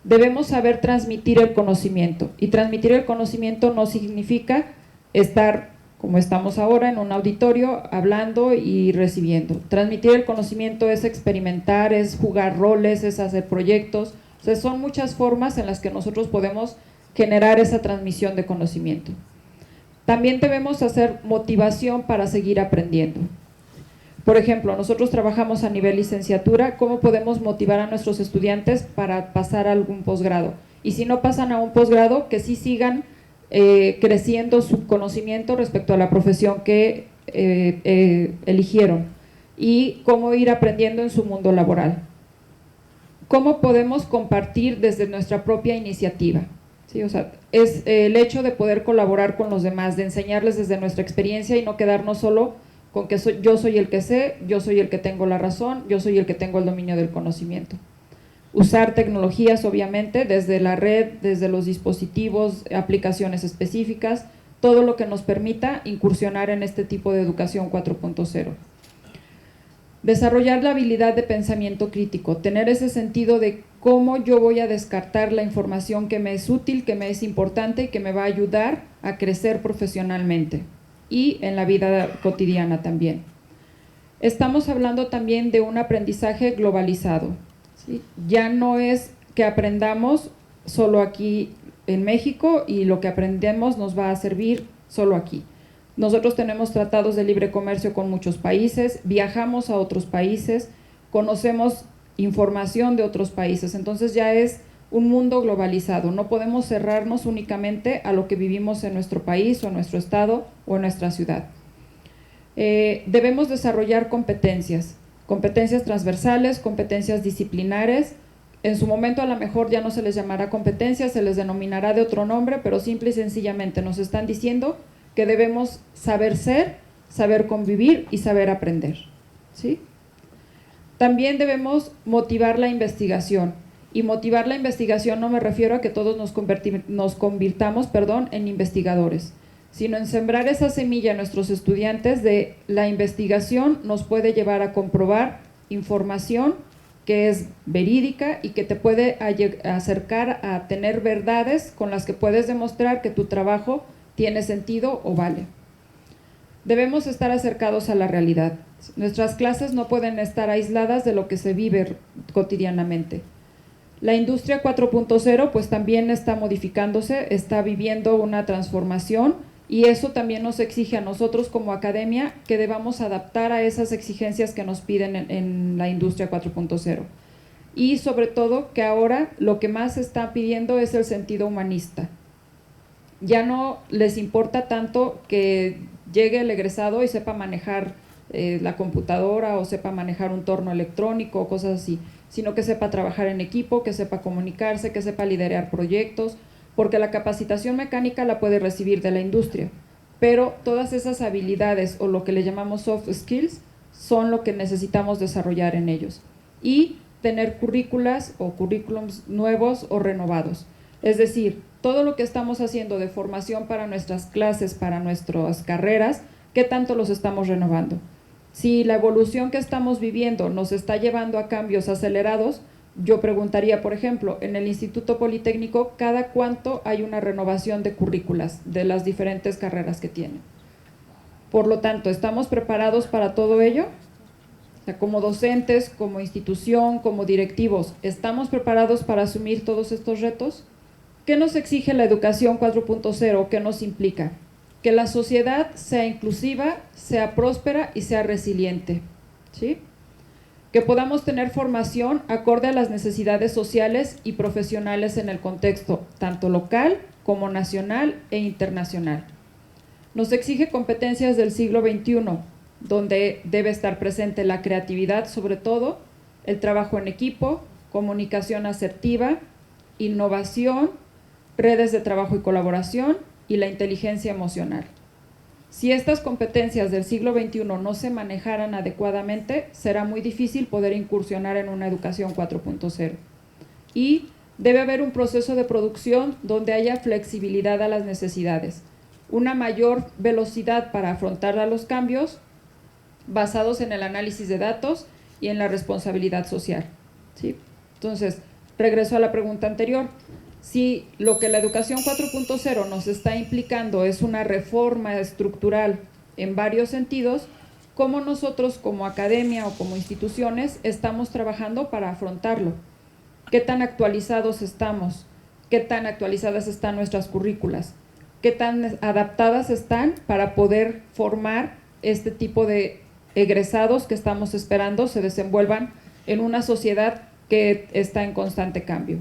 Debemos saber transmitir el conocimiento, y transmitir el conocimiento no significa estar, como estamos ahora, en un auditorio hablando y recibiendo. Transmitir el conocimiento es experimentar, es jugar roles, es hacer proyectos. O sea, son muchas formas en las que nosotros podemos generar esa transmisión de conocimiento. También debemos hacer motivación para seguir aprendiendo. Por ejemplo, nosotros trabajamos a nivel licenciatura, ¿cómo podemos motivar a nuestros estudiantes para pasar a algún posgrado? Y si no pasan a un posgrado, que sí sigan creciendo su conocimiento respecto a la profesión que eligieron, y cómo ir aprendiendo en su mundo laboral. ¿Cómo podemos compartir desde nuestra propia iniciativa? ¿Sí? O sea, es el hecho de poder colaborar con los demás, de enseñarles desde nuestra experiencia y no quedarnos solo con que yo soy el que sé, yo soy el que tengo la razón, yo soy el que tengo el dominio del conocimiento. Usar tecnologías, obviamente, desde la red, desde los dispositivos, aplicaciones específicas, todo lo que nos permita incursionar en este tipo de educación 4.0. Desarrollar la habilidad de pensamiento crítico, tener ese sentido de cómo yo voy a descartar la información que me es útil, que me es importante y que me va a ayudar a crecer profesionalmente y en la vida cotidiana también. Estamos hablando también de un aprendizaje globalizado, ¿sí? Ya no es que aprendamos solo aquí en México y lo que aprendemos nos va a servir solo aquí. Nosotros tenemos tratados de libre comercio con muchos países, viajamos a otros países, conocemos información de otros países, entonces ya es un mundo globalizado, no podemos cerrarnos únicamente a lo que vivimos en nuestro país o en nuestro estado o en nuestra ciudad. Debemos desarrollar competencias transversales, competencias disciplinares. En su momento a lo mejor ya no se les llamará competencias, se les denominará de otro nombre, pero simple y sencillamente nos están diciendo que debemos saber ser, saber convivir y saber aprender, ¿sí? También debemos motivar la investigación. Y motivar la investigación no me refiero a que todos nos convirtamos en investigadores, sino en sembrar esa semilla en nuestros estudiantes de la investigación nos puede llevar a comprobar información que es verídica y que te puede acercar a tener verdades con las que puedes demostrar que tu trabajo tiene sentido o vale. Debemos estar acercados a la realidad. Nuestras clases no pueden estar aisladas de lo que se vive cotidianamente. La industria 4.0 pues también está modificándose, está viviendo una transformación y eso también nos exige a nosotros como academia que debamos adaptar a esas exigencias que nos piden en la industria 4.0. Y sobre todo que ahora lo que más se está pidiendo es el sentido humanista. Ya no les importa tanto que llegue el egresado y sepa manejar la computadora o sepa manejar un torno electrónico o cosas así, sino que sepa trabajar en equipo, que sepa comunicarse, que sepa liderar proyectos, porque la capacitación mecánica la puede recibir de la industria, pero todas esas habilidades o lo que le llamamos soft skills son lo que necesitamos desarrollar en ellos y tener currículas o currículums nuevos o renovados. Es decir, todo lo que estamos haciendo de formación para nuestras clases, para nuestras carreras, ¿qué tanto los estamos renovando? Si la evolución que estamos viviendo nos está llevando a cambios acelerados, yo preguntaría, por ejemplo, en el Instituto Politécnico, ¿cada cuánto hay una renovación de currículas de las diferentes carreras que tienen? Por lo tanto, ¿estamos preparados para todo ello? O sea, como docentes, como institución, como directivos, ¿estamos preparados para asumir todos estos retos? ¿Qué nos exige la educación 4.0? ¿Qué nos implica? Que la sociedad sea inclusiva, sea próspera y sea resiliente, ¿sí? Que podamos tener formación acorde a las necesidades sociales y profesionales en el contexto, tanto local como nacional e internacional. Nos exige competencias del siglo XXI, donde debe estar presente la creatividad sobre todo, el trabajo en equipo, comunicación asertiva, innovación, redes de trabajo y colaboración y la inteligencia emocional. Si estas competencias del siglo XXI no se manejaran adecuadamente, será muy difícil poder incursionar en una educación 4.0. Y debe haber un proceso de producción donde haya flexibilidad a las necesidades, una mayor velocidad para afrontar a los cambios basados en el análisis de datos y en la responsabilidad social, ¿sí? Entonces, regreso a la pregunta anterior. Si lo que la educación 4.0 nos está implicando es una reforma estructural en varios sentidos, ¿cómo nosotros como academia o como instituciones estamos trabajando para afrontarlo? ¿Qué tan actualizados estamos? ¿Qué tan actualizadas están nuestras currículas? ¿Qué tan adaptadas están para poder formar este tipo de egresados que estamos esperando se desenvuelvan en una sociedad que está en constante cambio?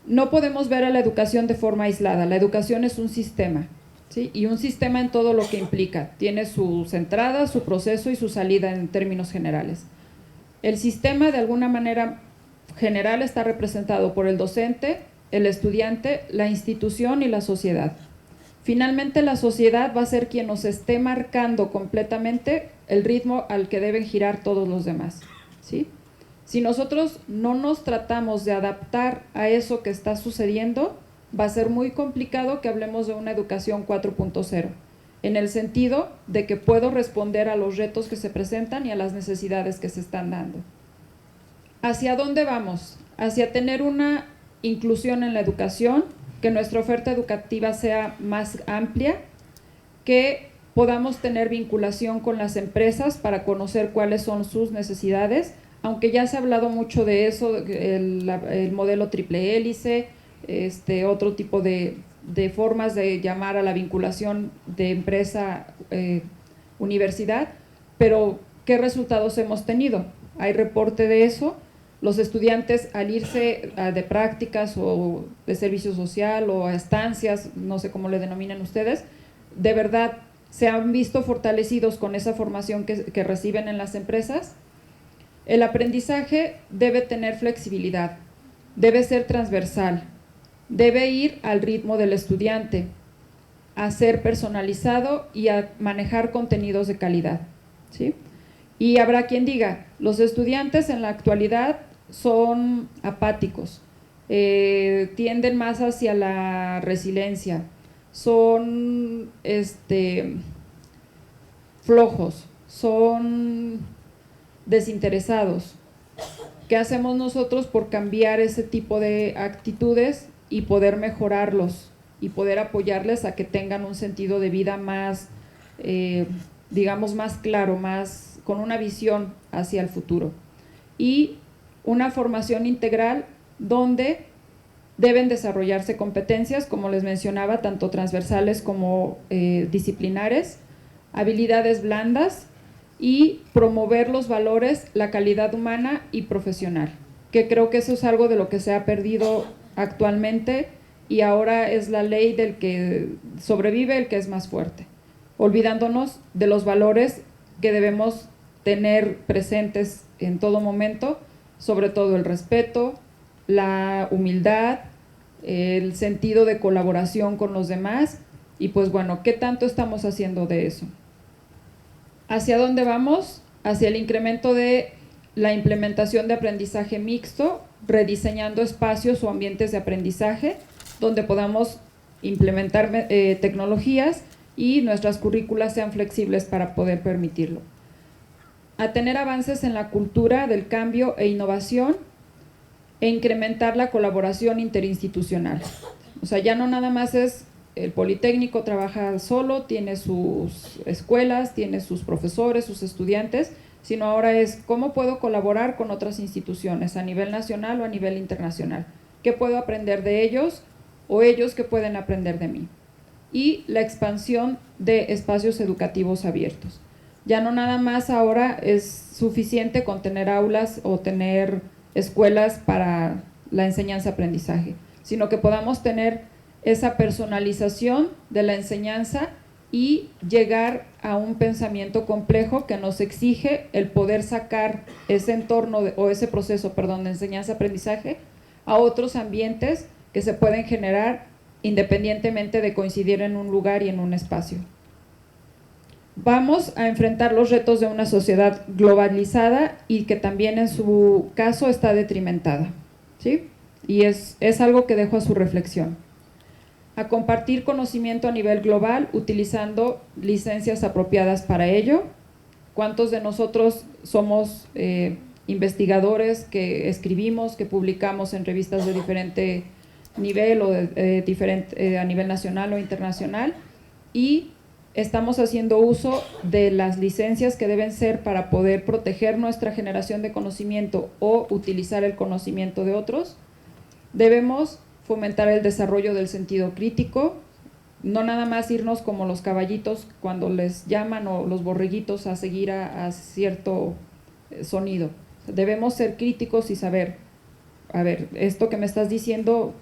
No podemos ver a la educación de forma aislada. La educación es un sistema, ¿sí? Y un sistema en todo lo que implica. Tiene sus entradas, su proceso y su salida en términos generales. El sistema, de alguna manera general, está representado por el docente, el estudiante, la institución y la sociedad. Finalmente, la sociedad va a ser quien nos esté marcando completamente el ritmo al que deben girar todos los demás, ¿sí? Si nosotros no nos tratamos de adaptar a eso que está sucediendo, va a ser muy complicado que hablemos de una educación 4.0, en el sentido de que puedo responder a los retos que se presentan y a las necesidades que se están dando. ¿Hacia dónde vamos? Hacia tener una inclusión en la educación, que nuestra oferta educativa sea más amplia, que podamos tener vinculación con las empresas para conocer cuáles son sus necesidades, aunque ya se ha hablado mucho de eso, el modelo triple hélice, otro tipo de formas de llamar a la vinculación de empresa-universidad, pero ¿qué resultados hemos tenido? Hay reporte de eso. Los estudiantes, al irse de prácticas o de servicio social o a estancias, no sé cómo le denominan ustedes, de verdad se han visto fortalecidos con esa formación que reciben en las empresas. El aprendizaje debe tener flexibilidad, debe ser transversal, debe ir al ritmo del estudiante, a ser personalizado y a manejar contenidos de calidad, ¿sí? Y habrá quien diga, los estudiantes en la actualidad son apáticos, tienden más hacia la resiliencia, son flojos, son desinteresados. ¿Qué hacemos nosotros por cambiar ese tipo de actitudes y poder mejorarlos y poder apoyarles a que tengan un sentido de vida más, digamos, más claro, más con una visión hacia el futuro? Y una formación integral donde deben desarrollarse competencias, como les mencionaba, tanto transversales como disciplinares, habilidades blandas, y promover los valores, la calidad humana y profesional, que creo que eso es algo de lo que se ha perdido actualmente y ahora es la ley del que sobrevive el que es más fuerte, olvidándonos de los valores que debemos tener presentes en todo momento, sobre todo el respeto, la humildad, el sentido de colaboración con los demás Y pues bueno, ¿qué tanto estamos haciendo de eso? ¿Hacia dónde vamos? Hacia el incremento de la implementación de aprendizaje mixto, rediseñando espacios o ambientes de aprendizaje donde podamos implementar tecnologías y nuestras currículas sean flexibles para poder permitirlo. A tener avances en la cultura del cambio e innovación e incrementar la colaboración interinstitucional. O sea, ya no nada más es el Politécnico trabaja solo, tiene sus escuelas, tiene sus profesores, sus estudiantes, sino ahora es cómo puedo colaborar con otras instituciones a nivel nacional o a nivel internacional. ¿Qué puedo aprender de ellos o ellos qué pueden aprender de mí? Y la expansión de espacios educativos abiertos. Ya no nada más ahora es suficiente con tener aulas o tener escuelas para la enseñanza-aprendizaje, sino que podamos tener esa personalización de la enseñanza y llegar a un pensamiento complejo que nos exige el poder sacar ese entorno o ese proceso, perdón, de enseñanza-aprendizaje a otros ambientes que se pueden generar independientemente de coincidir en un lugar y en un espacio. Vamos a enfrentar los retos de una sociedad globalizada y que también en su caso está detrimentada, ¿sí? Y es algo que dejo a su reflexión. A compartir conocimiento a nivel global utilizando licencias apropiadas para ello. ¿Cuántos de nosotros somos investigadores que escribimos, que publicamos en revistas de diferente nivel o a nivel nacional o internacional? Y estamos haciendo uso de las licencias que deben ser para poder proteger nuestra generación de conocimiento o utilizar el conocimiento de otros. Debemos fomentar el desarrollo del sentido crítico, no nada más irnos como los caballitos cuando les llaman o los borreguitos a seguir a cierto sonido. Debemos ser críticos y saber, a ver, esto que me estás diciendo,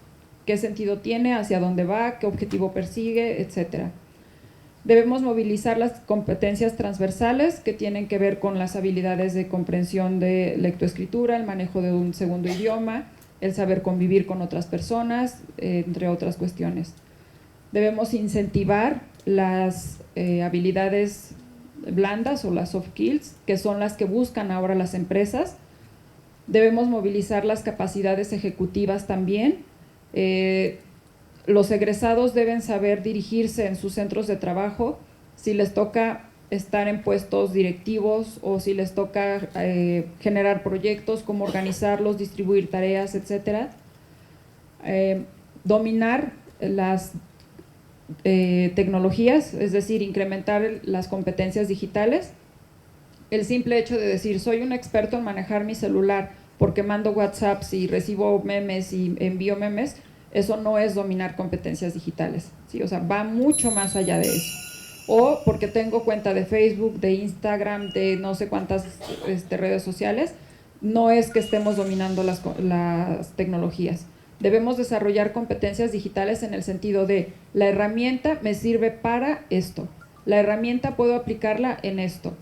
qué sentido tiene, hacia dónde va, qué objetivo persigue, etcétera. Debemos movilizar las competencias transversales que tienen que ver con las habilidades de comprensión de lectoescritura, el manejo de un segundo idioma, el saber convivir con otras personas, entre otras cuestiones. Debemos incentivar las habilidades blandas o las soft skills, que son las que buscan ahora las empresas. Debemos movilizar las capacidades ejecutivas también. Los egresados deben saber dirigirse en sus centros de trabajo, si les toca estar en puestos directivos o si les toca generar proyectos, cómo organizarlos, distribuir tareas, etcétera. Dominar las tecnologías, es decir, incrementar las competencias digitales. El simple hecho de decir, soy un experto en manejar mi celular porque mando WhatsApps y recibo memes y envío memes, eso no es dominar competencias digitales, ¿sí? O sea, va mucho más allá de eso. O porque tengo cuenta de Facebook, de Instagram, de no sé cuántas redes sociales, no es que estemos dominando las tecnologías. Debemos desarrollar competencias digitales en el sentido de la herramienta me sirve para esto, la herramienta puedo aplicarla en esto,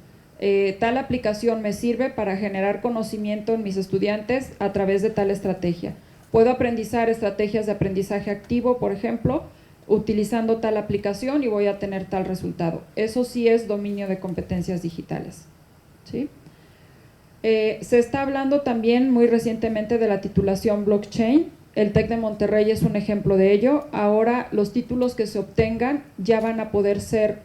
tal aplicación me sirve para generar conocimiento en mis estudiantes a través de tal estrategia. Puedo aprendizar estrategias de aprendizaje activo, por ejemplo, utilizando tal aplicación y voy a tener tal resultado. Eso sí es dominio de competencias digitales, ¿sí? Se está hablando también muy recientemente de la titulación blockchain. El TEC de Monterrey es un ejemplo de ello. Ahora los títulos que se obtengan ya van a poder ser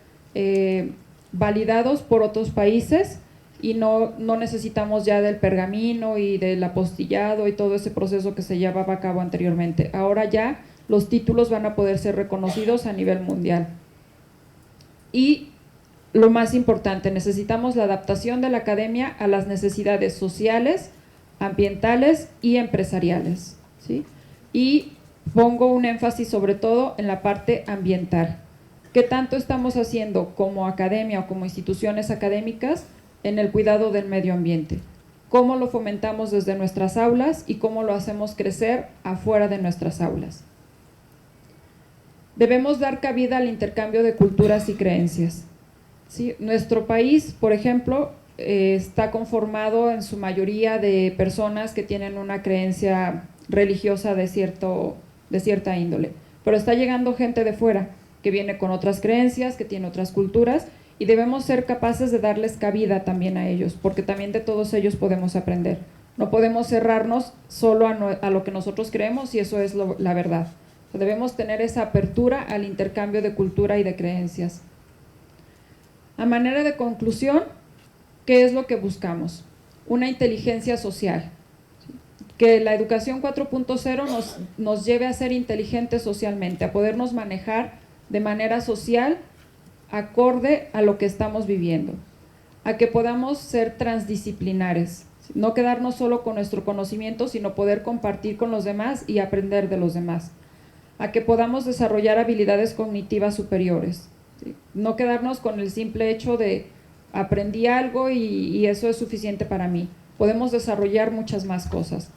validados por otros países y no necesitamos ya del pergamino y del apostillado y todo ese proceso que se llevaba a cabo anteriormente. Ahora ya los títulos van a poder ser reconocidos a nivel mundial. Y lo más importante, necesitamos la adaptación de la academia a las necesidades sociales, ambientales y empresariales, ¿sí? Y pongo un énfasis sobre todo en la parte ambiental. ¿Qué tanto estamos haciendo como academia o como instituciones académicas en el cuidado del medio ambiente? ¿Cómo lo fomentamos desde nuestras aulas y cómo lo hacemos crecer afuera de nuestras aulas? Debemos dar cabida al intercambio de culturas y creencias, ¿sí? Nuestro país, por ejemplo, está conformado en su mayoría de personas que tienen una creencia religiosa de cierta índole, pero está llegando gente de fuera que viene con otras creencias, que tiene otras culturas, y debemos ser capaces de darles cabida también a ellos, porque también de todos ellos podemos aprender. No podemos cerrarnos solo a lo que nosotros creemos y eso es la verdad. Debemos tener esa apertura al intercambio de cultura y de creencias. A manera de conclusión, ¿qué es lo que buscamos? Una inteligencia social. Que la educación 4.0 nos lleve a ser inteligentes socialmente, a podernos manejar de manera social acorde a lo que estamos viviendo, a que podamos ser transdisciplinares, no quedarnos solo con nuestro conocimiento, sino poder compartir con los demás y aprender de los demás, a que podamos desarrollar habilidades cognitivas superiores, ¿sí? No quedarnos con el simple hecho de aprendí algo y eso es suficiente para mí, podemos desarrollar muchas más cosas.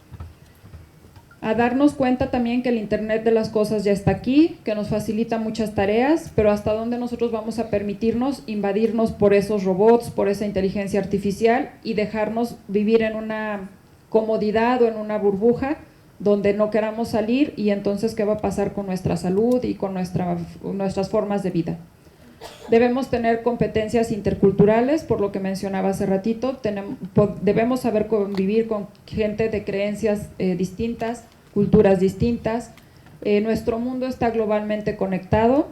A darnos cuenta también que el Internet de las cosas ya está aquí, que nos facilita muchas tareas, pero hasta dónde nosotros vamos a permitirnos invadirnos por esos robots, por esa inteligencia artificial y dejarnos vivir en una comodidad o en una burbuja donde no queramos salir y entonces ¿qué va a pasar con nuestra salud y con nuestras formas de vida? Debemos tener competencias interculturales, por lo que mencionaba hace ratito, debemos saber convivir con gente de creencias distintas, culturas distintas. Nuestro mundo está globalmente conectado,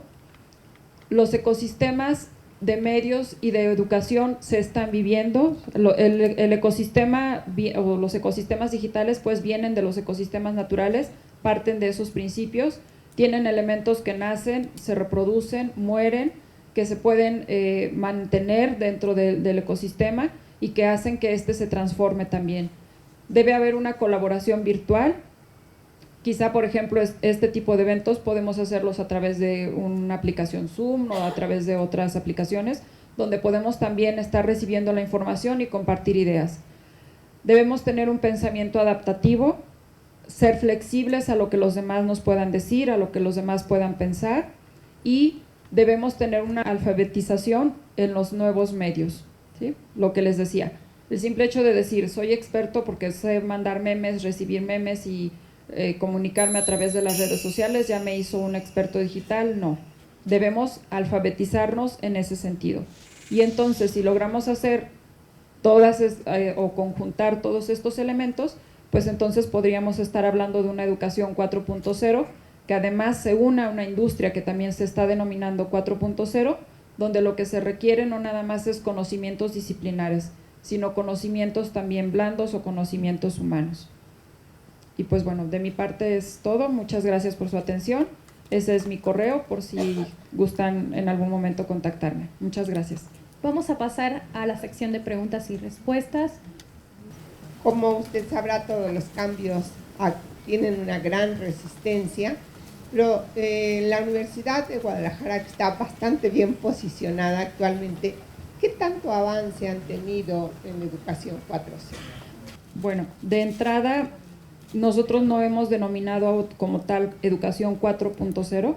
los ecosistemas de medios y de educación se están viviendo, el ecosistema o los ecosistemas digitales pues vienen de los ecosistemas naturales, parten de esos principios, tienen elementos que nacen, se reproducen, mueren, que se pueden mantener dentro del ecosistema y que hacen que éste se transforme también. Debe haber una colaboración virtual, quizá por ejemplo este tipo de eventos podemos hacerlos a través de una aplicación Zoom o a través de otras aplicaciones donde podemos también estar recibiendo la información y compartir ideas. Debemos tener un pensamiento adaptativo, ser flexibles a lo que los demás nos puedan decir, a lo que los demás puedan pensar y debemos tener una alfabetización en los nuevos medios, ¿sí? Lo que les decía, el simple hecho de decir soy experto porque sé mandar memes, recibir memes y comunicarme a través de las redes sociales ya me hizo un experto digital, no. Debemos alfabetizarnos en ese sentido. Y entonces si logramos hacer o conjuntar todos estos elementos, pues entonces podríamos estar hablando de una educación 4.0 que además se una a una industria que también se está denominando 4.0, donde lo que se requiere no nada más es conocimientos disciplinares, sino conocimientos también blandos o conocimientos humanos. Y pues bueno, de mi parte es todo, muchas gracias por su atención, ese es mi correo por si gustan en algún momento contactarme. Muchas gracias. Vamos a pasar a la sección de preguntas y respuestas. Como usted sabrá, todos los cambios tienen una gran resistencia, pero la Universidad de Guadalajara está bastante bien posicionada actualmente. ¿Qué tanto avance han tenido en la educación 4.0? Bueno, de entrada, nosotros no hemos denominado como tal educación 4.0.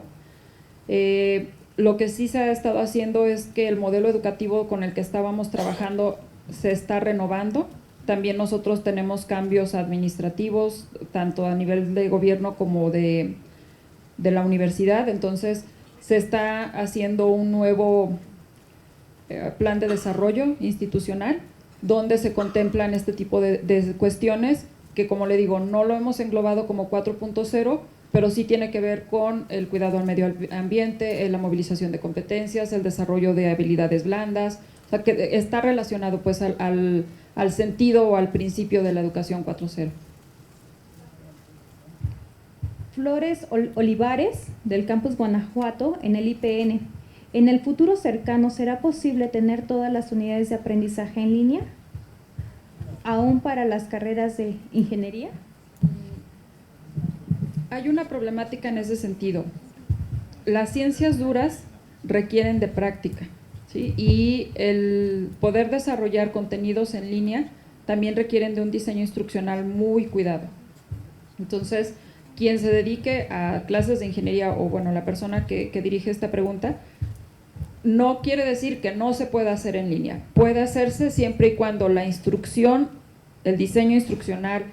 Lo que sí se ha estado haciendo es que el modelo educativo con el que estábamos trabajando se está renovando. También nosotros tenemos cambios administrativos, tanto a nivel de gobierno como de la universidad, entonces se está haciendo un nuevo plan de desarrollo institucional donde se contemplan este tipo de cuestiones que, como le digo, no lo hemos englobado como 4.0, pero sí tiene que ver con el cuidado al medio ambiente, la movilización de competencias, el desarrollo de habilidades blandas, o sea, que está relacionado pues al sentido o al principio de la educación 4.0. Flores Olivares, del Campus Guanajuato, en el IPN. ¿En el futuro cercano será posible tener todas las unidades de aprendizaje en línea, aún para las carreras de ingeniería? Hay una problemática en ese sentido. Las ciencias duras requieren de práctica, ¿sí? Y el poder desarrollar contenidos en línea también requieren de un diseño instruccional muy cuidado. Entonces, quien se dedique a clases de ingeniería o bueno, la persona que dirige esta pregunta, no quiere decir que no se pueda hacer en línea. Puede hacerse siempre y cuando la instrucción, el diseño instruccional,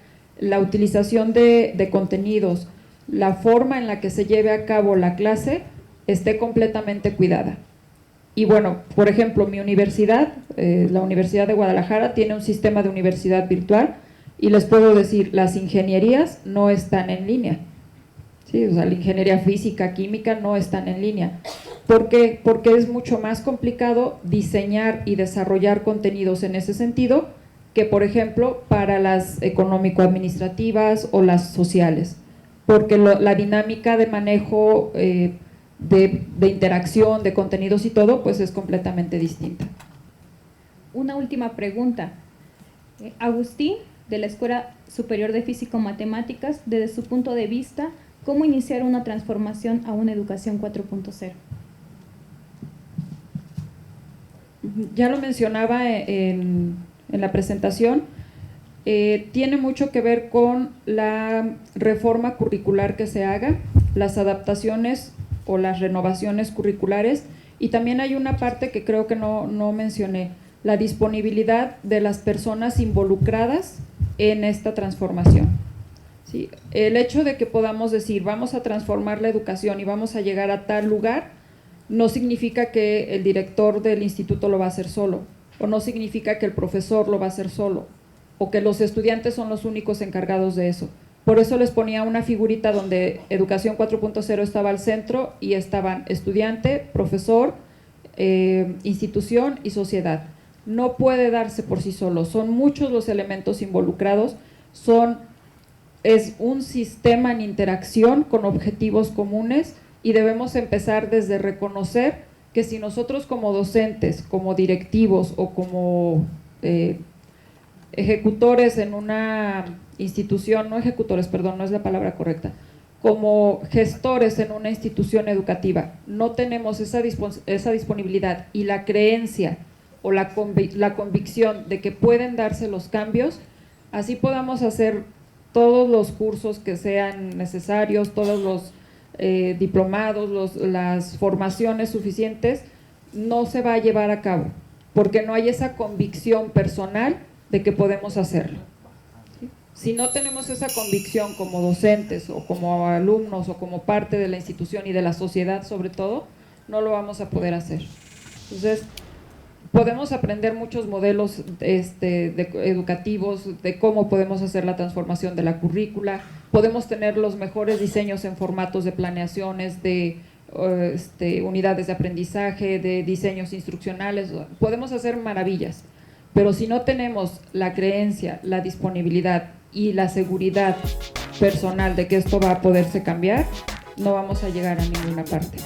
la utilización de contenidos, la forma en la que se lleve a cabo la clase esté completamente cuidada. Y bueno, por ejemplo, mi universidad, la Universidad de Guadalajara, tiene un sistema de universidad virtual y les puedo decir, las ingenierías no están en línea. Sí, o sea, la ingeniería física, química no están en línea. ¿Por qué? Porque es mucho más complicado diseñar y desarrollar contenidos en ese sentido que, por ejemplo, para las económico-administrativas o las sociales, porque la dinámica de manejo de interacción, de contenidos y todo, pues es completamente distinta. Una última pregunta. Agustín, de la Escuela Superior de Físico-Matemáticas, desde su punto de vista, ¿cómo iniciar una transformación a una educación 4.0? Ya lo mencionaba en la presentación, tiene mucho que ver con la reforma curricular que se haga, las adaptaciones o las renovaciones curriculares, y también hay una parte que creo que no mencioné, la disponibilidad de las personas involucradas en esta transformación. ¿Sí? El hecho de que podamos decir vamos a transformar la educación y vamos a llegar a tal lugar no significa que el director del instituto lo va a hacer solo, o no significa que el profesor lo va a hacer solo, o que los estudiantes son los únicos encargados de eso. Por eso les ponía una figurita donde Educación 4.0 estaba al centro y estaban estudiante, profesor, institución y sociedad. No puede darse por sí solo, son muchos los elementos involucrados, es un sistema en interacción con objetivos comunes y debemos empezar desde reconocer que si nosotros como docentes, como directivos o como ejecutores en una institución, no ejecutores, perdón, no es la palabra correcta, como gestores en una institución educativa, no tenemos esa disponibilidad y la creencia o la convicción de que pueden darse los cambios, así podamos hacer todos los cursos que sean necesarios, todos los diplomados, las formaciones suficientes, no se va a llevar a cabo, porque no hay esa convicción personal de que podemos hacerlo. ¿Sí? Si no tenemos esa convicción como docentes o como alumnos o como parte de la institución y de la sociedad sobre todo, no lo vamos a poder hacer. Entonces, podemos aprender muchos modelos educativos de cómo podemos hacer la transformación de la currícula, podemos tener los mejores diseños en formatos de planeaciones, de unidades de aprendizaje, de diseños instruccionales, podemos hacer maravillas, pero si no tenemos la creencia, la disponibilidad y la seguridad personal de que esto va a poderse cambiar, no vamos a llegar a ninguna parte.